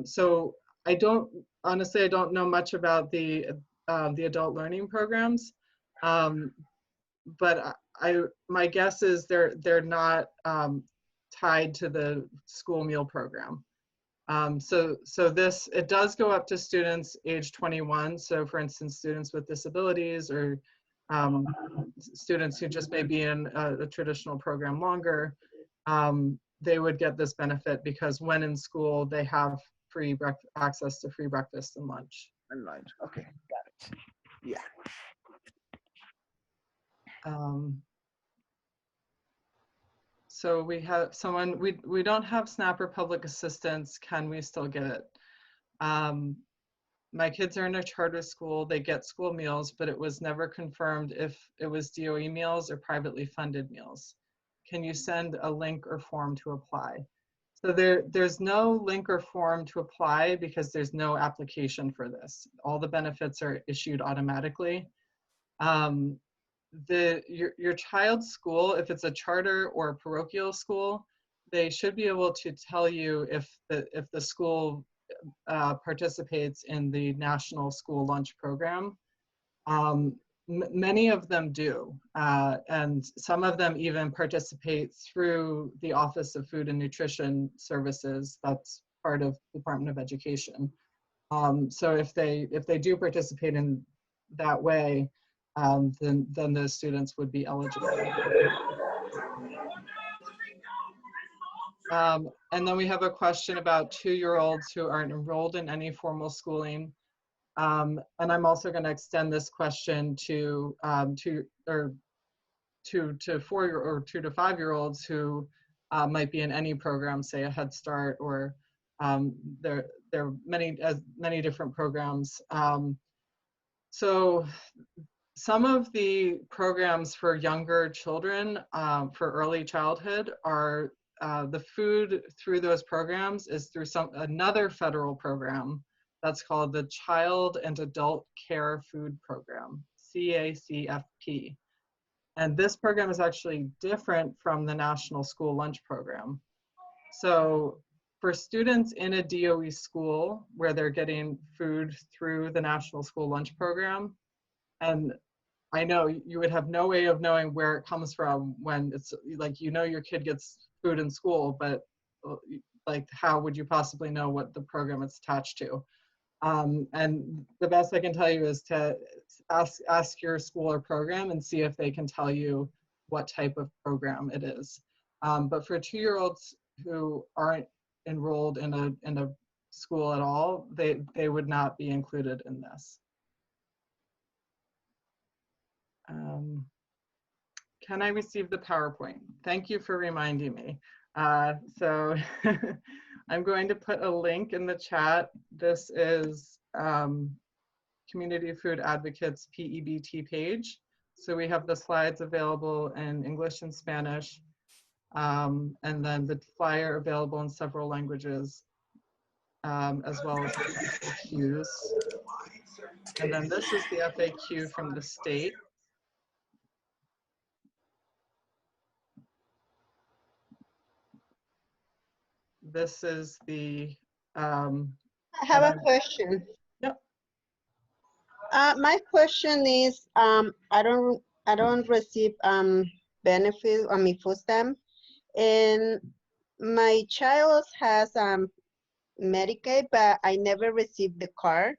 So I don't know much about the adult learning programs, but my guess is they're not tied to the school meal program. So this, it does go up to students age 21. So for instance, students with disabilities or students who just may be in a traditional program longer, they would get this benefit because when in school, they have access to free breakfast and lunch. And lunch, okay, got it. Yeah. So we have someone, we don't have SNAP or public assistance. Can we still get it? My kids are in a charter school. They get school meals, but it was never confirmed if it was DOE meals or privately funded meals. Can you send a link or form to apply? So there's no link or form to apply because there's no application for this. All the benefits are issued automatically. Your child's school, if it's a charter or a parochial school, they should be able to tell you if the school participates in the National School Lunch Program. Many of them do, and some of them even participate through the Office of Food and Nutrition Services. That's part of the Department of Education. So if they do participate in that way, then those students would be eligible. And then we have a question about 2-year-olds who aren't enrolled in any formal schooling. And I'm also going to extend this question to 2 to 5-year-olds who might be in any program, say a Head Start, or there are many different programs. So some of the programs for younger children, for early childhood, are the food through those programs is through another federal program that's called the Child and Adult Care Food Program, CACFP. And this program is actually different from the National School Lunch Program. So for students in a DOE school where they're getting food through the National School Lunch Program, and I know you would have no way of knowing where it comes from when it's like, you know, your kid gets food in school, but like, how would you possibly know what the program it's attached to? And the best I can tell you is to ask your school or program and see if they can tell you what type of program it is. But for 2-year-olds who aren't enrolled in a school at all, they would not be included in this. Can I receive the PowerPoint? Thank you for reminding me. So I'm going to put a link in the chat. This is Community Food Advocates PEBT page. So we have the slides available in English and Spanish, and then the flyer available in several languages, as well as FAQs. And then this is the FAQ from the state. This is the I have a question. Yep. My question is, I don't receive benefit, I mean food stamp, and my child has Medicaid, but I never received the card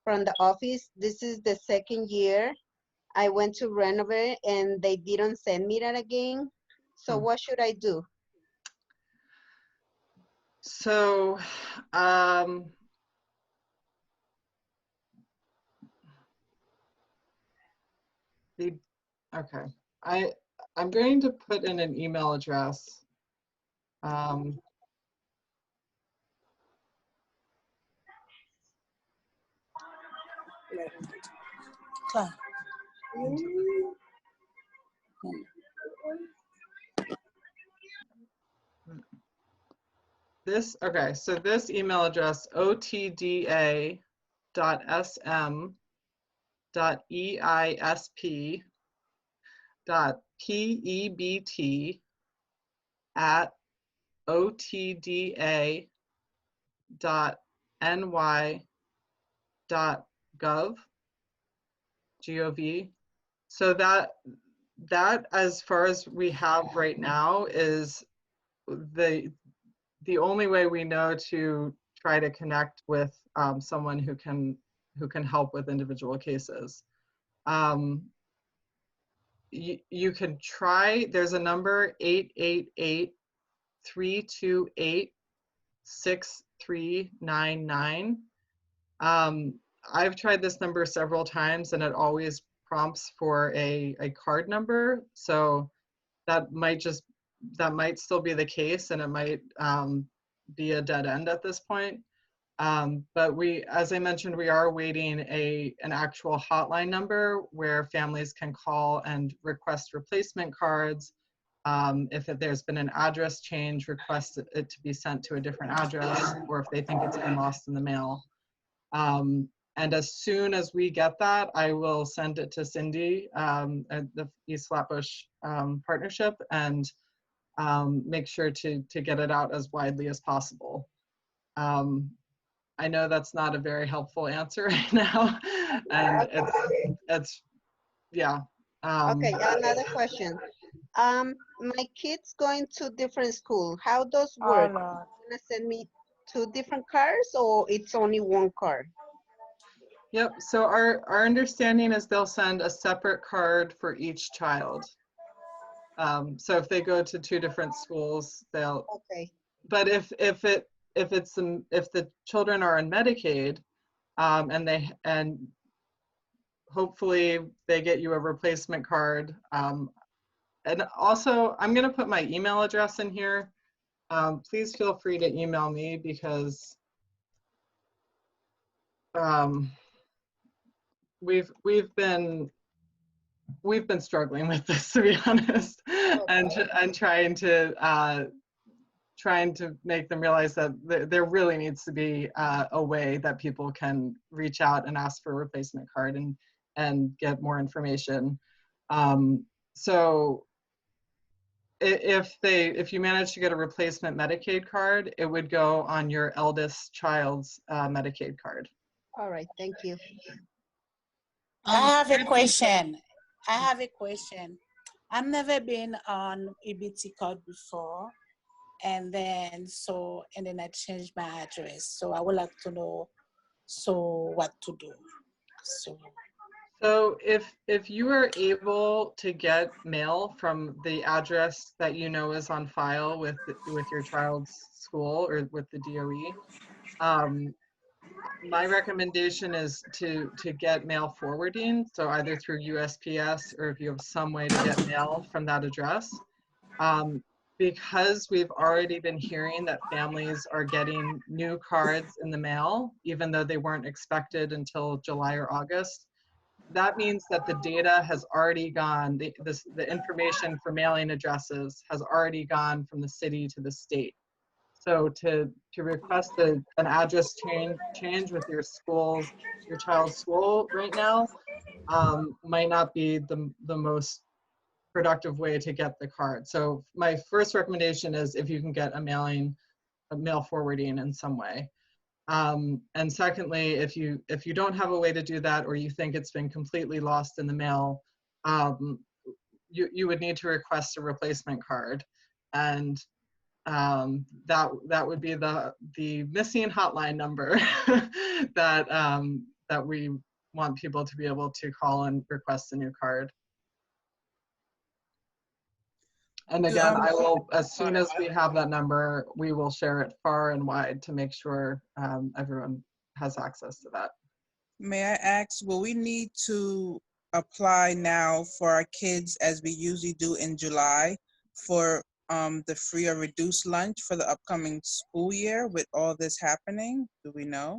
from the office. This is the second year I went to renovate and they didn't send me that again. So what should I do? So, okay, I'm going to put in an email address. Okay, so this email address, otdA.SM.EISP.PEBT@otda.ny.gov. So that as far as we have right now is the only way we know to try to connect with someone who can help with individual cases. You can try, there's a number 888-328-6399. I've tried this number several times and it always prompts for a card number. So that might still be the case, and it might be a dead end at this point. But as I mentioned, we are awaiting an actual hotline number where families can call and request replacement cards. If there's been an address change, request it to be sent to a different address, or if they think it's been lost in the mail. And as soon as we get that, I will send it to Cindy at the East Flatbush Partnership and make sure to get it out as widely as possible. I know that's not a very helpful answer right now, and it's yeah. Okay, another question. My kid's going to different school. How does work? Oh, Are you gonna send me 2 different cards, or it's only 1 card? Yep, so our understanding is they'll send a separate card for each child. So if they go to 2 different schools, they'll. Okay. But if the children are on Medicaid, and hopefully they get you a replacement card. And also, I'm going to put my email address in here. Please feel free to email me because we've been struggling with this, to be honest, and trying to make them realize that there really needs to be a way that people can reach out and ask for a replacement card and get more information. So if you manage to get a replacement Medicaid card, it would go on your eldest child's Medicaid card. All right, thank you. I have a question. I've never been on EBT card before, and then I changed my address. So I would like to know what to do. So if you are able to get mail from the address that you know is on file with your child's school or with the DOE, my recommendation is to get mail forwarding. So either through USPS or if you have some way to get mail from that address. Because we've already been hearing that families are getting new cards in the mail, even though they weren't expected until July or August, that means that the data has already gone, the information for mailing addresses has already gone from the city to the state. So to request an address change with your child's school right now might not be the most productive way to get the card. So my first recommendation is if you can get a mail forwarding in some way. And secondly, if you don't have a way to do that, or you think it's been completely lost in the mail, you would need to request a replacement card, and that would be the missing hotline number that we want people to be able to call and request a new card. And again, I will, as soon as we have that number, we will share it far and wide to make sure everyone has access to that. May I ask, will we need to apply now for our kids as we usually do in July for the free or reduced lunch for the upcoming school year with all this happening? Do we know?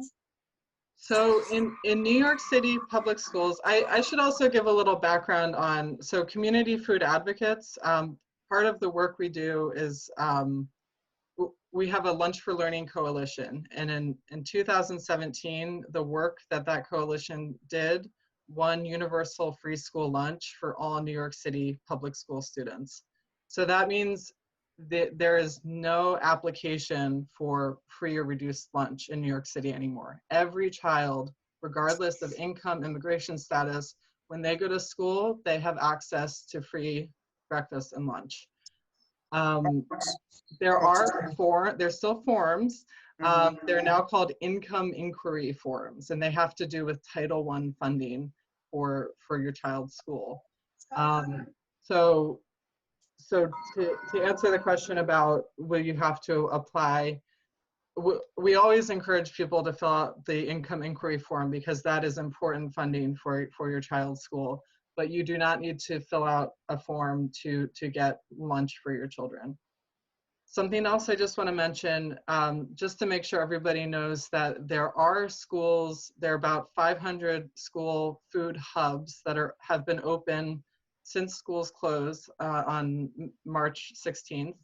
So in New York City public schools, I should also give a little background on, so community food advocates, part of the work we do is we have a Lunch for Learning coalition, and in 2017, the work that coalition did won universal free school lunch for all New York City public school students. So that means that there is no application for free or reduced lunch in New York City anymore. Every child, regardless of income, immigration status, when they go to school, they have access to free breakfast and lunch. There's still forms. They're now called income inquiry forms, and they have to do with Title I funding for your child's school. So to answer the question about will you have to apply, we always encourage people to fill out the income inquiry form because that is important funding for your child's school. But you do not need to fill out a form to get lunch for your children. Something else I just want to mention, just to make sure everybody knows that there are schools, there are about 500 school food hubs that have been open since schools closed on March 16th.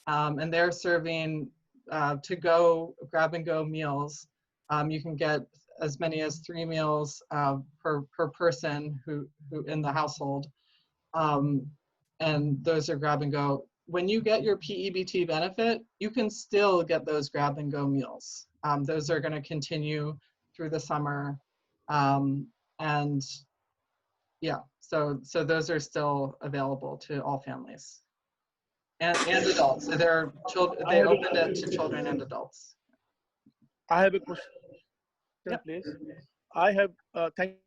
And they're serving to-go, grab-and-go meals. You can get as many as 3 meals per person who in the household. And those are grab-and-go. When you get your PEBT benefit, you can still get those grab-and-go meals. Those are going to continue through the summer. And yeah, so those are still available to all families and adults. So they opened it to children and adults. I have a question, Yep. please. I have, thank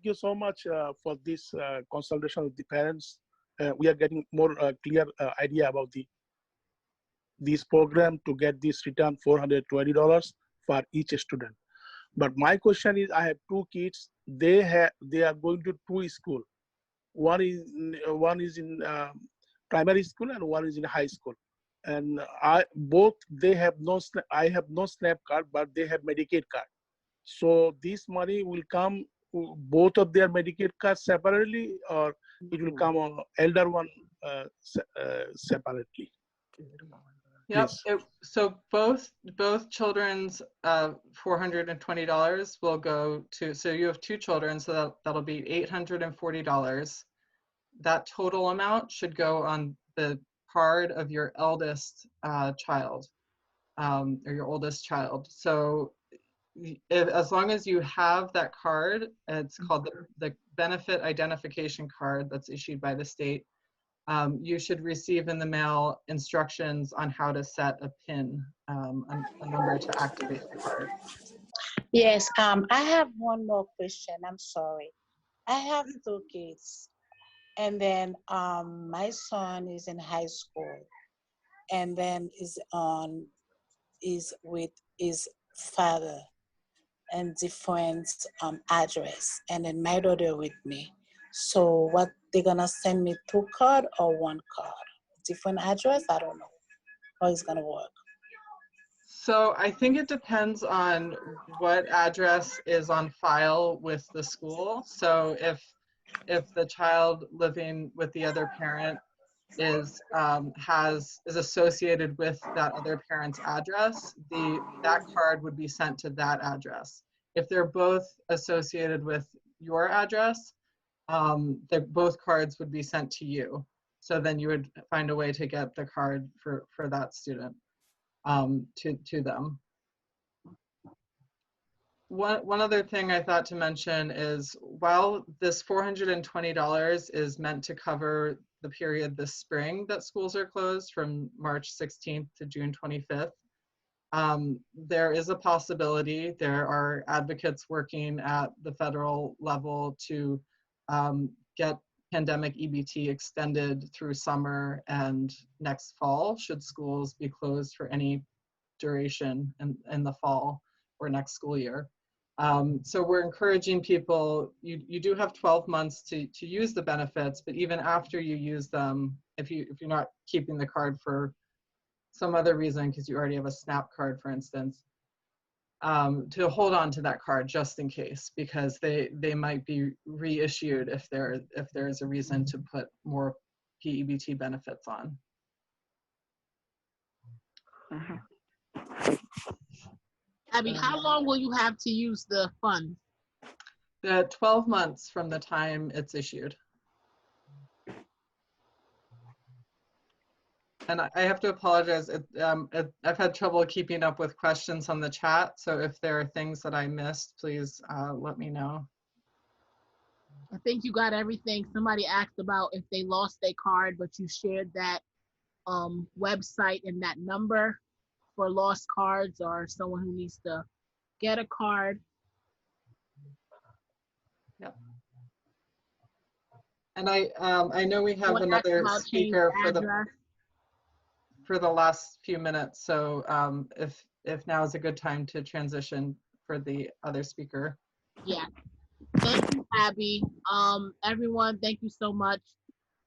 you so much for this consultation with the parents. We are getting more clear idea about this program to get this return $420 for each student. But my question is, I have 2 kids. They are going to 2 schools. One is in primary school and one is in high school. And I have no SNAP card, but they have Medicaid card. So this money will come both of their Medicaid cards separately, or it will come on elder one separately. Yep. So both children's $420 will go to. So you have 2 children, so that'll be $840. That total amount should go on the card of your eldest child or your oldest child. So as long as you have that card, it's called the benefit identification card that's issued by the state. You should receive in the mail instructions on how to set a PIN, a number to activate the card. Yes, I have one more question. I'm sorry. I have 2 kids, and then my son is in high school, and then is with his father and different address, and then my daughter with me. So what, they're gonna send me 2 cards or 1 card? Different address? I don't know how it's gonna work. So I think it depends on what address is on file with the school. So if the child living with the other parent is associated with that other parent's address, that card would be sent to that address. If they're both associated with your address, both cards would be sent to you. So then you would find a way to get the card for that student to them. One other thing I thought to mention is, while this $420 is meant to cover the period this spring that schools are closed from March 16th to June 25th, there is a possibility, there are advocates working at the federal level to get Pandemic EBT extended through summer and next fall, should schools be closed for any duration in the fall or next school year. So we're encouraging people, you do have 12 months to use the benefits, but even after you use them, if you're not keeping the card for some other reason, because you already have a SNAP card, for instance, to hold on to that card just in case, because they might be reissued if there's a reason to put more PEBT benefits on. Abby, how long will you have to use the funds? 12 months from the time it's issued. And I have to apologize. I've had trouble keeping up with questions on the chat. So if there are things that I missed, please let me know. I think you got everything. Somebody asked about if they lost their card, but you shared that website and that number for lost cards or someone who needs to get a card. Yep. And I know we have another speaker for the last few minutes. So if now is a good time to transition for the other speaker. Yeah. Thank you, Abby. Everyone, thank you so much.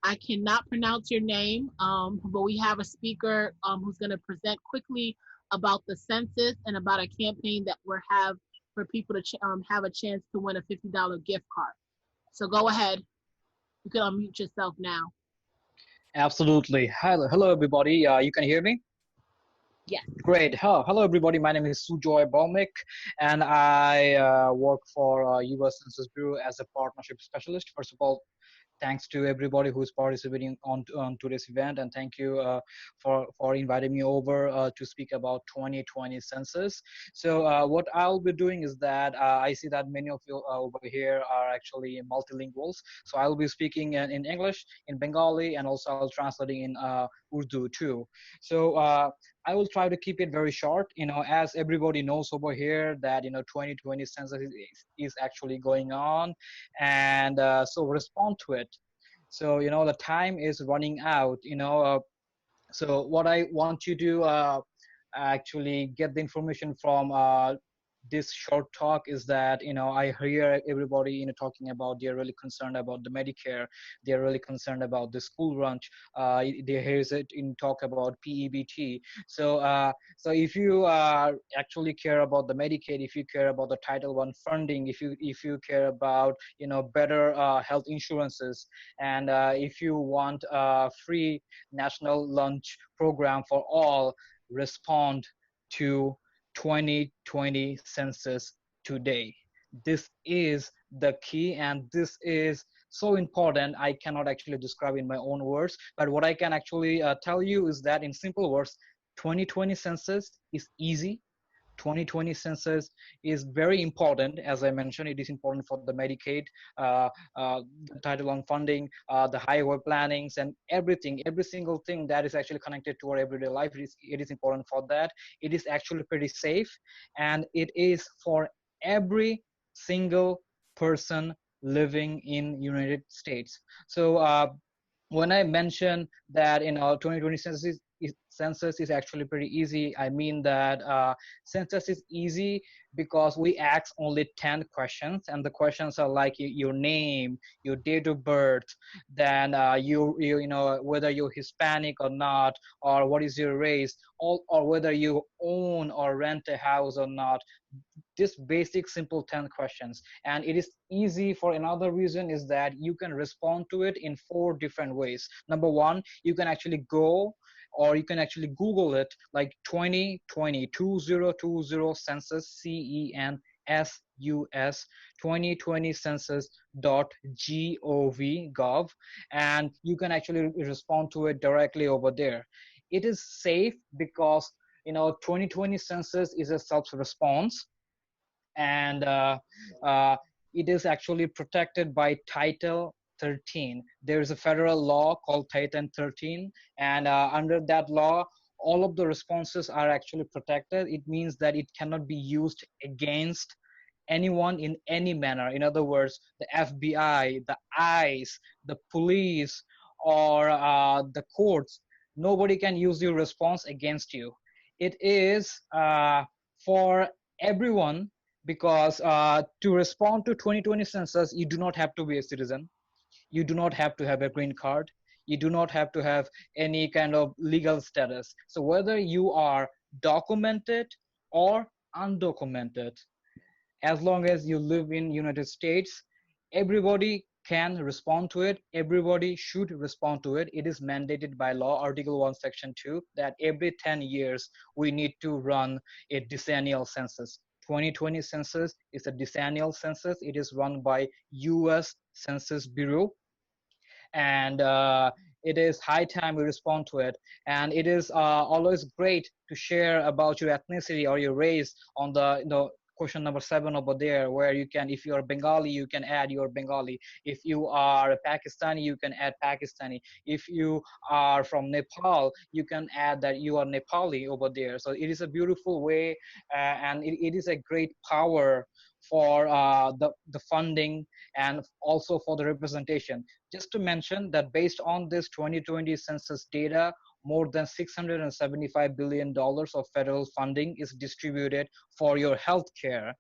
I cannot pronounce your name, but we have a speaker who's going to present quickly about the census and about a campaign that we have for people to have a chance to win a $50 gift card. So go ahead. You can unmute yourself now. Absolutely. Hello everybody. You can hear me? Yes. Great. Hello everybody. My name is Sujoy Baumik, and I work for U.S. Census Bureau as a partnership specialist. First of all, thanks to everybody who's participating on today's event, and thank you for inviting me over to speak about 2020 census. So what I'll be doing is that I see that many of you over here are actually multilinguals. So I'll be speaking in English, in Bengali, and also I'll translating in Urdu too. So I will try to keep it very short. As everybody knows over here that 2020 census is actually going on, and so respond to it. So the time is running out. So what I want you to actually get the information from this short talk is that I hear everybody talking about they're really concerned about the Medicare, they're really concerned about the school lunch, they hear it in talk about PEBT. So if you actually care about the Medicaid, if you care about the Title I funding, if you care about better health insurances, and if you want a free national lunch program for all, respond to 2020 census today. This is the key, and this is so important. I cannot actually describe in my own words, but what I can actually tell you is that in simple words, 2020 census is easy. 2020 census is very important. As I mentioned, it is important for the Medicaid, the Title I funding, the highway plannings, and everything, every single thing that is actually connected to our everyday life. It is important for that. It is actually pretty safe, and it is for every single person living in United States. So when I mention that 2020 census is actually pretty easy, I mean that census is easy because we ask only 10 questions, and the questions are like your name, your date of birth, then you know whether you're Hispanic or not, or what is your race, or whether you own or rent a house or not. Just basic simple 10 questions. And it is easy for another reason is that you can respond to it in 4 different ways. Number one, you can actually go or you can actually Google it like 2020 census, CENSUS 2020 census.gov, and you can actually respond to it directly over there. It is safe because 2020 census is a self-response, and it is actually protected by Title 13. There is a federal law called Title 13, and under that law, all of the responses are actually protected. It means that it cannot be used against anyone in any manner. In other words, the FBI, the ICE, the police, or the courts, nobody can use your response against you. It is for everyone, because to respond to 2020 census, you do not have to be a citizen. You do not have to have a green card. You do not have to have any kind of legal status. So whether you are documented or undocumented, as long as you live in United States, everybody can respond to it. Everybody should respond to it. It is mandated by law, Article 1, Section 2, that every 10 years we need to run a decennial census. 2020 census is a decennial census. It is run by US Census Bureau, and it is high time we respond to it. And it is always great to share about your ethnicity or your race on the question number 7 over there, where you can, if you are Bengali, you can add your Bengali. If you are Pakistani, you can add Pakistani. If you are from Nepal, you can add that you are Nepali over there. So it is a beautiful way, and it is a great power for the funding and also for the representation. Just to mention that based on this 2020 census data, more than $675 billion of federal funding is distributed for your healthcare,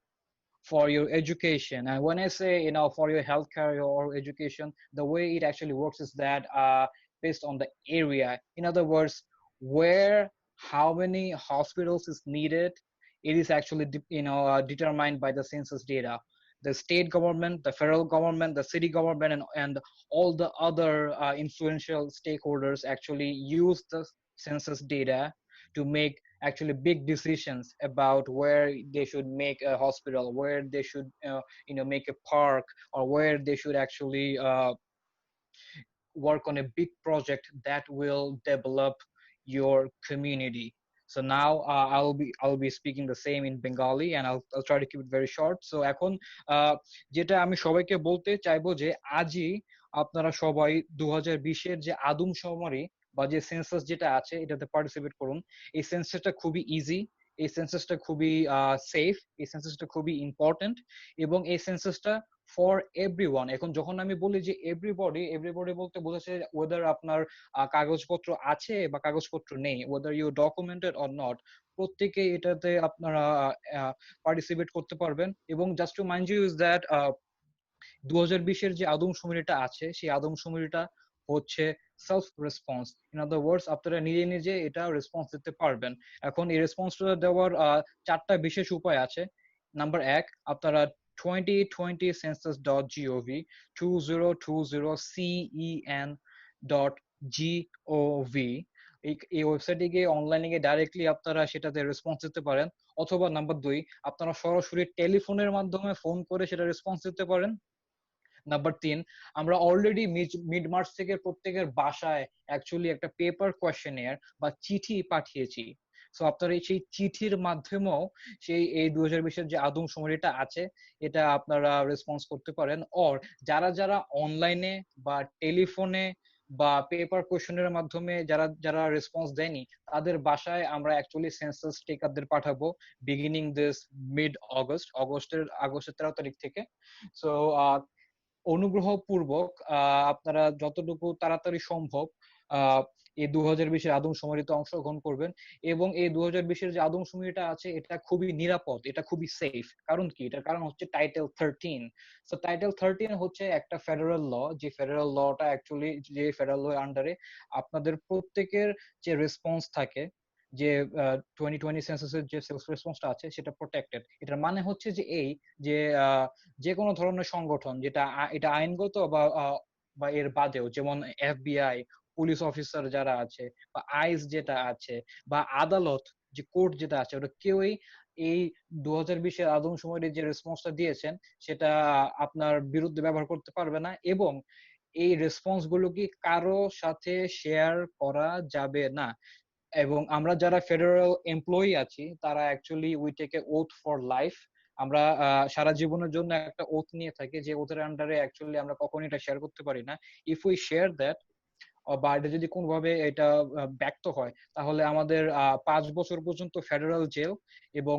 for your education. And when I say, for your healthcare or education, the way it actually works is that based on the area. In other words, where, how many hospitals is needed, it is actually, determined by the census data. The state government, the federal government, the city government, and all the other influential stakeholders actually use the census data to make actually big decisions about where they should make a hospital, where they should make a park, or where they should actually work on a big project that will develop your community. So now I'll be speaking the same in Bengali, and I'll try to keep it very short. So এখন যেটা আমি সবাইকে বলতে চাইবো যে আজই আপনারা সবাই 2020-এর যে আদমশুমারি বা যে সেন্সাস যেটা আছে এটাতে পার্টিসিপেট করুন। এই সেন্সাসটা খুবই ইজি, এই সেন্সাসটা খুবই সেফ, এই সেন্সাসটা খুবই ইম্পর্টেন্ট, এবং এই সেন্সাসটা ফর এভরিওয়ান। এখন যখন আমি বলি যে এভরিবডি বলতে বোঝাচ্ছে ওয়েদার আপনার কাগজপত্র আছে বা কাগজপত্র নেই, whether you documented or not, প্রত্যেকে এটাতে আপনারা পার্টিসিপেট করতে পারবেন। এবং just to mind you is that 2020-এর যে আদমশুমারিটা আছে সেই আদমশুমারিটা হচ্ছে self response. In other words, আপনারা নিজে নিজে এটা রেসপন্স দিতে পারবেন। এখন এই রেসপন্সটা দেওয়ার 4টা বিশেষ উপায় আছে। নাম্বার 1, আপনারা 2020census.gov, 2020cen.gov এই ওয়েবসাইটে গিয়ে অনলাইনে গিয়ে ডাইরেক্টলি আপনারা সেটাতে রেসপন্স দিতে পারেন। অথবা নাম্বার 2, আপনারা সরাসরি টেলিফোনের মাধ্যমে ফোন করে সেটা রেসপন্স দিতে পারেন। নাম্বার 3, আমরা অলরেডি মিড মার্চ থেকে প্রত্যেকের বাসায় অ্যাকচুয়ালি একটা পেপার কোয়েশ্চেনিয়ার বা চিঠি পাঠিয়েছি। সো আপনারা সেই চিঠির মাধ্যমেও সেই এই 2020-এর যে আদমশুমারিটা আছে এটা আপনারা রেসপন্স করতে পারেন। অর যারা যারা অনলাইনে বা টেলিফোনে বা পেপার কোয়েশ্চেনের মাধ্যমে যারা রেসপন্স দেয়নি, তাদের বাসায় আমরা অ্যাকচুয়ালি সেন্সাস টেকারদের পাঠাবো বিগিনিং দিস মিড আগস্টের 13 তারিখ থেকে। সো অনুগ্রহপূর্বক আপনারা যতটুকু তাড়াতাড়ি সম্ভব এই 2020-এর আদমশুমারিতে অংশগ্রহণ করবেন। এবং এই 2020-এর যে আদমশুমারিটা আছে এটা খুবই নিরাপদ, এটা খুবই সেফ। কারণ কি? এটার কারণ হচ্ছে টাইটেল 13। সো টাইটেল 13 হচ্ছে একটা ফেডারেল ল, যে ফেডারেল লটা অ্যাকচুয়ালি যে ফেডারেল ল আন্ডারে আপনাদের প্রত্যেকের যে রেসপন্স থাকে, যে 2020 সেন্সাসের যে সেলফ রেসপন্সটা আছে সেটা প্রোটেক্টেড। এটার মানে হচ্ছে যে যে কোনো ধরনের সংগঠন যেটা এটা আইনগত বা এর বাদেও, যেমন FBI, পুলিশ অফিসার যারা আছে, বা আইস যেটা আছে, বা আদালত যে কোর্ট যেটা আছে, ওটা কেউই এই 2020-এর আদমশুমারির যে রেসপন্সটা দিয়েছেন সেটা আপনার বিরুদ্ধে ব্যবহার করতে পারবে না। এবং এই রেসপন্স গুলো কি কারো সাথে শেয়ার করা যাবে না। এবং আমরা যারা ফেডারেল এমপ্লয়ি আছি তারা actually we take a oath for life. আমরা সারা জীবনের জন্য একটা ওথ নিয়ে থাকি, যে ওথের আন্ডারে অ্যাকচুয়ালি আমরা কখনোই এটা শেয়ার করতে পারি না। ইফ উই শেয়ার দ্যাট, বা এটা যদি কোনোভাবে এটা ব্যক্ত হয়, তাহলে আমাদের 5 বছর পর্যন্ত ফেডারেল জেল এবং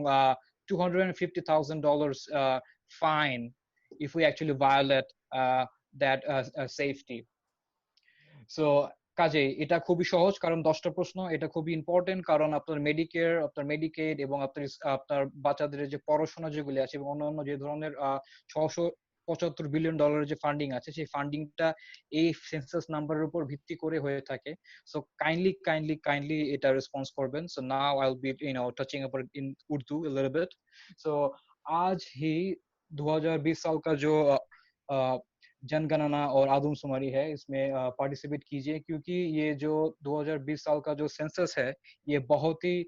$250,000 fine if we actually violate that safety. So কাজেই এটা খুবই সহজ, কারণ 10টা প্রশ্ন, এটা খুবই ইম্পর্টেন্ট। কারণ আপনার মেডিকেয়ার, আপনার মেডিকেড এবং আপনার বাচ্চাদের যে পড়াশোনা যেগুলি আছে এবং অন্যান্য যে ধরনের $675 বিলিয়ন যে ফান্ডিং আছে, সেই ফান্ডিংটা এই সেন্সাস নাম্বারের উপর ভিত্তি করে হয়ে থাকে। সো কাইন্ডলি এটা রেসপন্স করবেন। So now I will be touching upper in Urdu a little bit. So आज ही 2020 साल का जो जनगणना और आदमशुमारी है इसमें पार्टिसिपेट कीजिए, क्योंकि ये जो 2020 साल का जो सेंसस है ये बहुत ही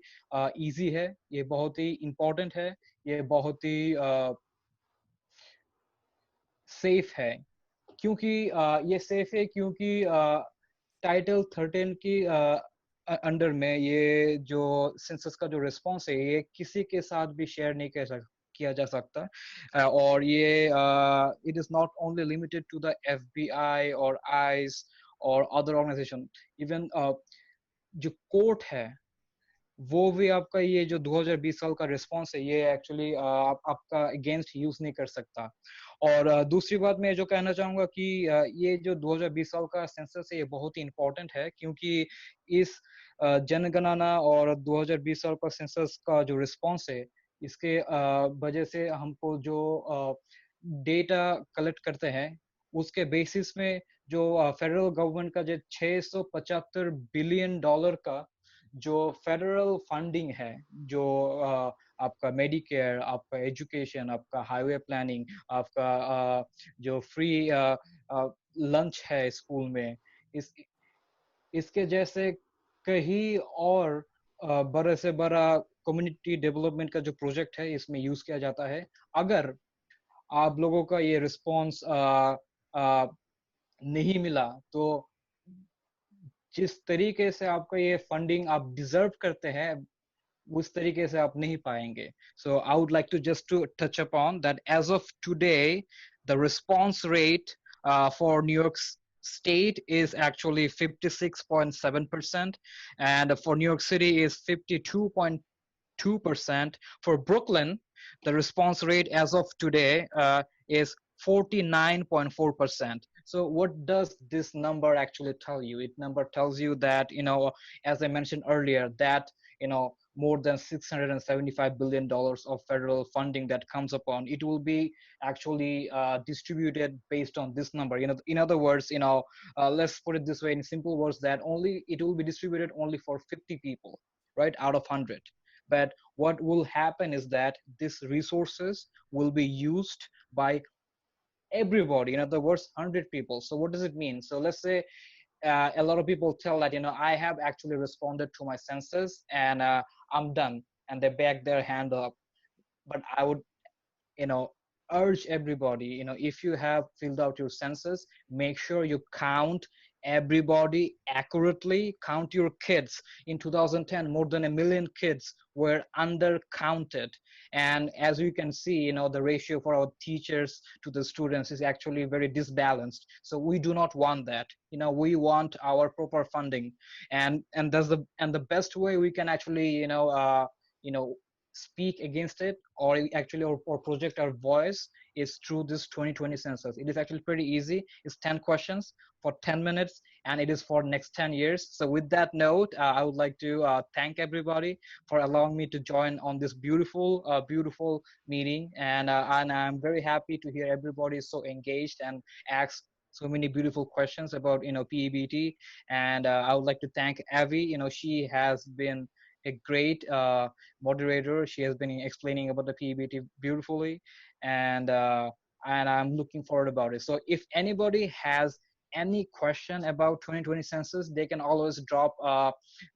इजी है, ये बहुत ही इम्पोर्टेंट है, ये बहुत ही सेफ है। क्योंकि ये सेफ है क्योंकि टाइटल 13 की अंडर में ये जो सेंसस का जो रिस्पॉन्स है ये किसी के साथ भी शेयर नहीं किया जा सकता, और ये it is not only limited to the FBI और आइस और अदर ऑर्गेनाइजेशन। इवन जो कोर्ट है वो भी आपका ये जो 2020 साल का रिस्पॉन्स है ये एक्चुअली आपका अगेंस्ट यूज नहीं कर सकता। और दूसरी बात मैं जो कहना चाहूंगा कि ये जो 2020 साल का सेंसस है ये बहुत ही इम्पोर्टेंट है, क्योंकि इस जनगणना और 2020 साल का सेंसस का जो रिस्पॉन्स है इसके वजह से हमको जो डेटा कलेक्ट करते हैं उसके बेसिस में जो फेडरल गवर्नमेंट का जो 675 बिलियन डॉलर का जो फेडरल फंडिंग है, जो आपका मेडिकेयर, आपका एजुकेशन, आपका हाईवे प्लानिंग, आपका जो फ्री लंच है स्कूल में, इसके जैसे कहीं और बड़े से बड़ा कम्युनिटी डेवलपमेंट का जो प्रोजेक्ट है इसमें यूज किया जाता है। अगर आप लोगों का ये रिस्पॉन्स नहीं मिला तो जिस तरीके से आपका ये फंडिंग आप डिजर्व करते हैं उस तरीके से आप नहीं पाएंगे। So I would like to just to touch upon that as of today, the response rate for New York State is actually 56.7%, and for New York City is 52.2%. For Brooklyn, the response rate as of today is 49.4%. So what does this number actually tell you? It number tells you that, you know, as I mentioned earlier, that, you know, more than $675 billion of federal funding that comes upon, it will be actually distributed based on this number. You know, in other words, you know, let's put it this way in simple words, that only it will be distributed only for 50 people, right, out of 100. But what will happen is that these resources will be used by everybody. In other words, 100 people. So what does it mean? So let's say a lot of people tell that, you know, I have actually responded to my census and I'm done, and they back their hand up. But I would, you know, urge everybody, you know, if you have filled out your census, make sure you count everybody accurately. Count your kids. In 2010, more than 1 million kids were undercounted, and as you can see, you know, the ratio for our teachers to the students is actually very disbalanced. So we do not want that. You know, we want our proper funding, and that's the best way we can actually, you know, speak against it, or actually or project our voice, is through this 2020 census. It is actually pretty easy. It's 10 questions for 10 minutes, and it is for next 10 years. So with that note, I would like to thank everybody for allowing me to join on this beautiful beautiful meeting, and I'm very happy to hear everybody is so engaged and ask so many beautiful questions about, you know, PEBT. And I would like to thank Avi. You know, she has been a great moderator. She has been explaining about the PEBT beautifully, and I'm looking forward about it. So if anybody has any question about 2020 census, they can always drop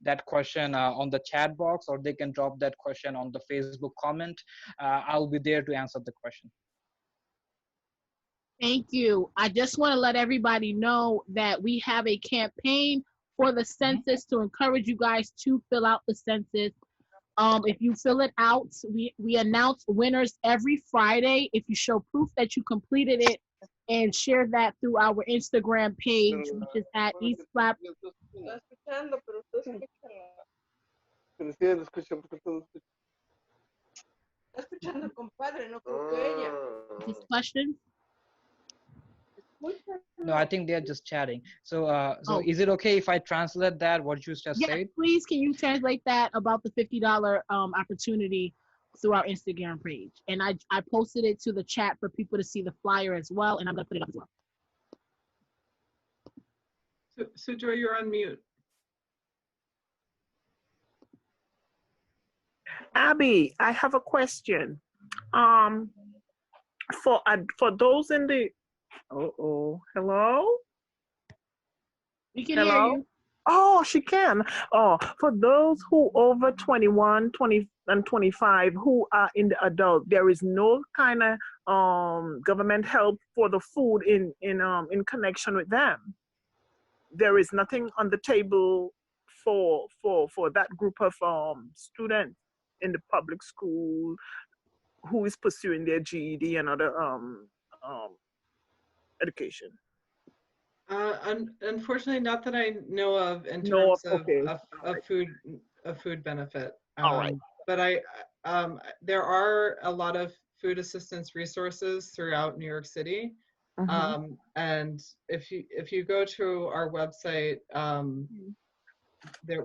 that question on the chat box, or they can drop that question on the Facebook comment. I'll be there to answer the question. Thank you. I just want to let everybody know that we have a campaign for the census to encourage you guys to fill out the census. If you fill it out, we announce winners every Friday. If you show proof that you completed it and share that through our Instagram page, which is at East Flatbush. This question? No, I think they're just chatting. So, is it okay if I translate that, what you just said? Please, can you translate that about the $50 opportunity through our Instagram page? And I posted it to the chat for people to see the flyer as well, and I'm going to put it up as well. Sujoy, you're on mute. Abby, I have a question. For those in the Uh-oh. Hello? We can hear Hello? you. Oh, she can. Oh, for those who over 21, 20, and 25 who are in the adult, there is no kind of government help for the food in connection with them. There is nothing on the table for that group of students in the public school who is pursuing their GED and other education. Unfortunately, not that I know of in No, terms of okay. food benefit. All right. But there are a lot of food assistance resources throughout New York City. And if you go to our website,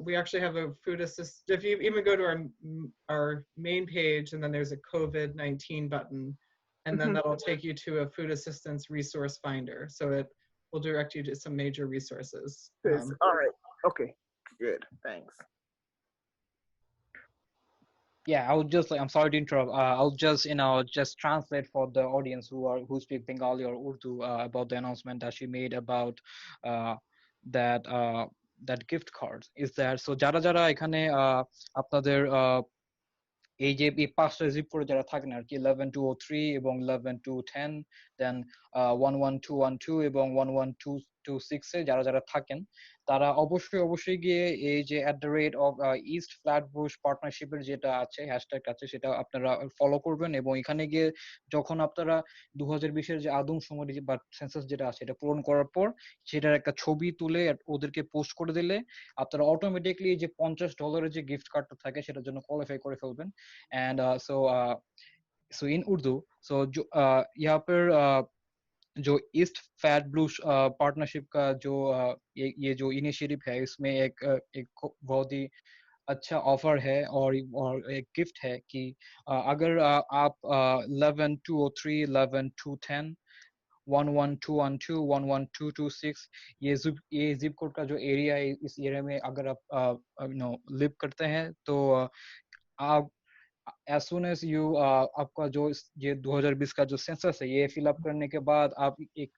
we actually have a food assist. If you even go to our main page, and then there's a COVID-19 button, and then that'll take you to a food assistance resource finder. So it will direct you to some major resources. All right. Okay. Good. Thanks. Yeah, I would just like, I'm sorry to interrupt. I'll just just translate for the audience who speak Bengali or Urdu about the announcement that she made about that that gift cards. Is that so? যারা যারা এখানে আপনাদের এই যে এই পাঁচটা zip করে যারা থাকেন আর কি 11203 এবং 11210 দেন 11212 এবং 11226 এ যারা যারা থাকেন তারা অবশ্যই গিয়ে এই যে @East Flatbush Partnership এর যেটা আছে হ্যাশট্যাগ আছে সেটা আপনারা ফলো করবেন এবং এখানে গিয়ে যখন আপনারা 2020 এর যে আদমশুমারি বা সেন্সাস যেটা আছে এটা পূরণ করার পর সেটার একটা ছবি তুলে ওদেরকে পোস্ট করে দিলে আপনারা অটোমেটিকলি যে $50 যে গিফট কার্ডটা থাকে সেটার জন্য কোয়ালিফাই করে ফেলবেন and so in Urdu so यहाँ पर जो ईस्ट फ्लैटबुश पार्टनरशिप का जो ये जो इनिशिएटिव है इसमें एक बहुत ही अच्छा ऑफर है और एक गिफ्ट है कि अगर आप 11203 11210 11212 11226 ये जिप कोड का जो एरिया है इस एरिया में अगर आप लिव करते हैं तो आप as soon as you आपका जो ये 2020 का जो सेंसस है ये फिल अप करने के बाद आप एक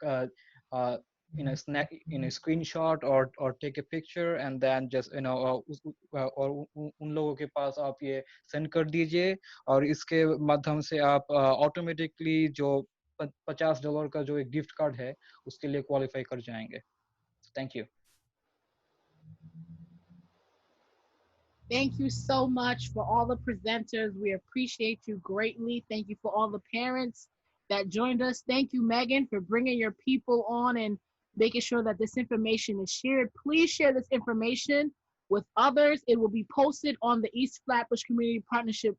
screenshot or take a picture and then just और उन लोगों के पास आप ये सेंड कर दीजिए और इसके माध्यम से आप ऑटोमेटिकली जो $50 का जो एक गिफ्ट कार्ड है उसके लिए क्वालिफाई कर जाएंगे. Thank you. Thank you so much for all the presenters. We appreciate you greatly. Thank you for all the parents that joined us. Thank you, Megan, for bringing your people on and making sure that this information is shared. Please share this information with others. It will be posted on the East Flatbush Community Partnership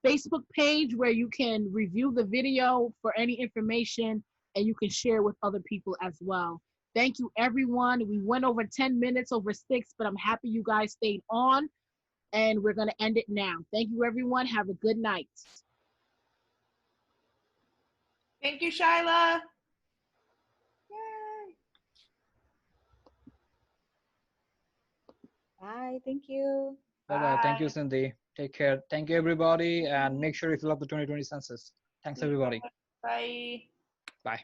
Facebook page where you can review the video for any information and you can share with other people as well. Thank you, everyone. We went over 10 minutes, over 6, but I'm happy you guys stayed on. And we're going to end it now. Thank you, everyone. Have a good night. Thank you, Shyla. Yay. Bye. Thank you. Bye. Thank you, Cindy. Take care. Thank you, everybody. And make sure you fill up the 2020 census. Thanks, everybody. Bye. Bye.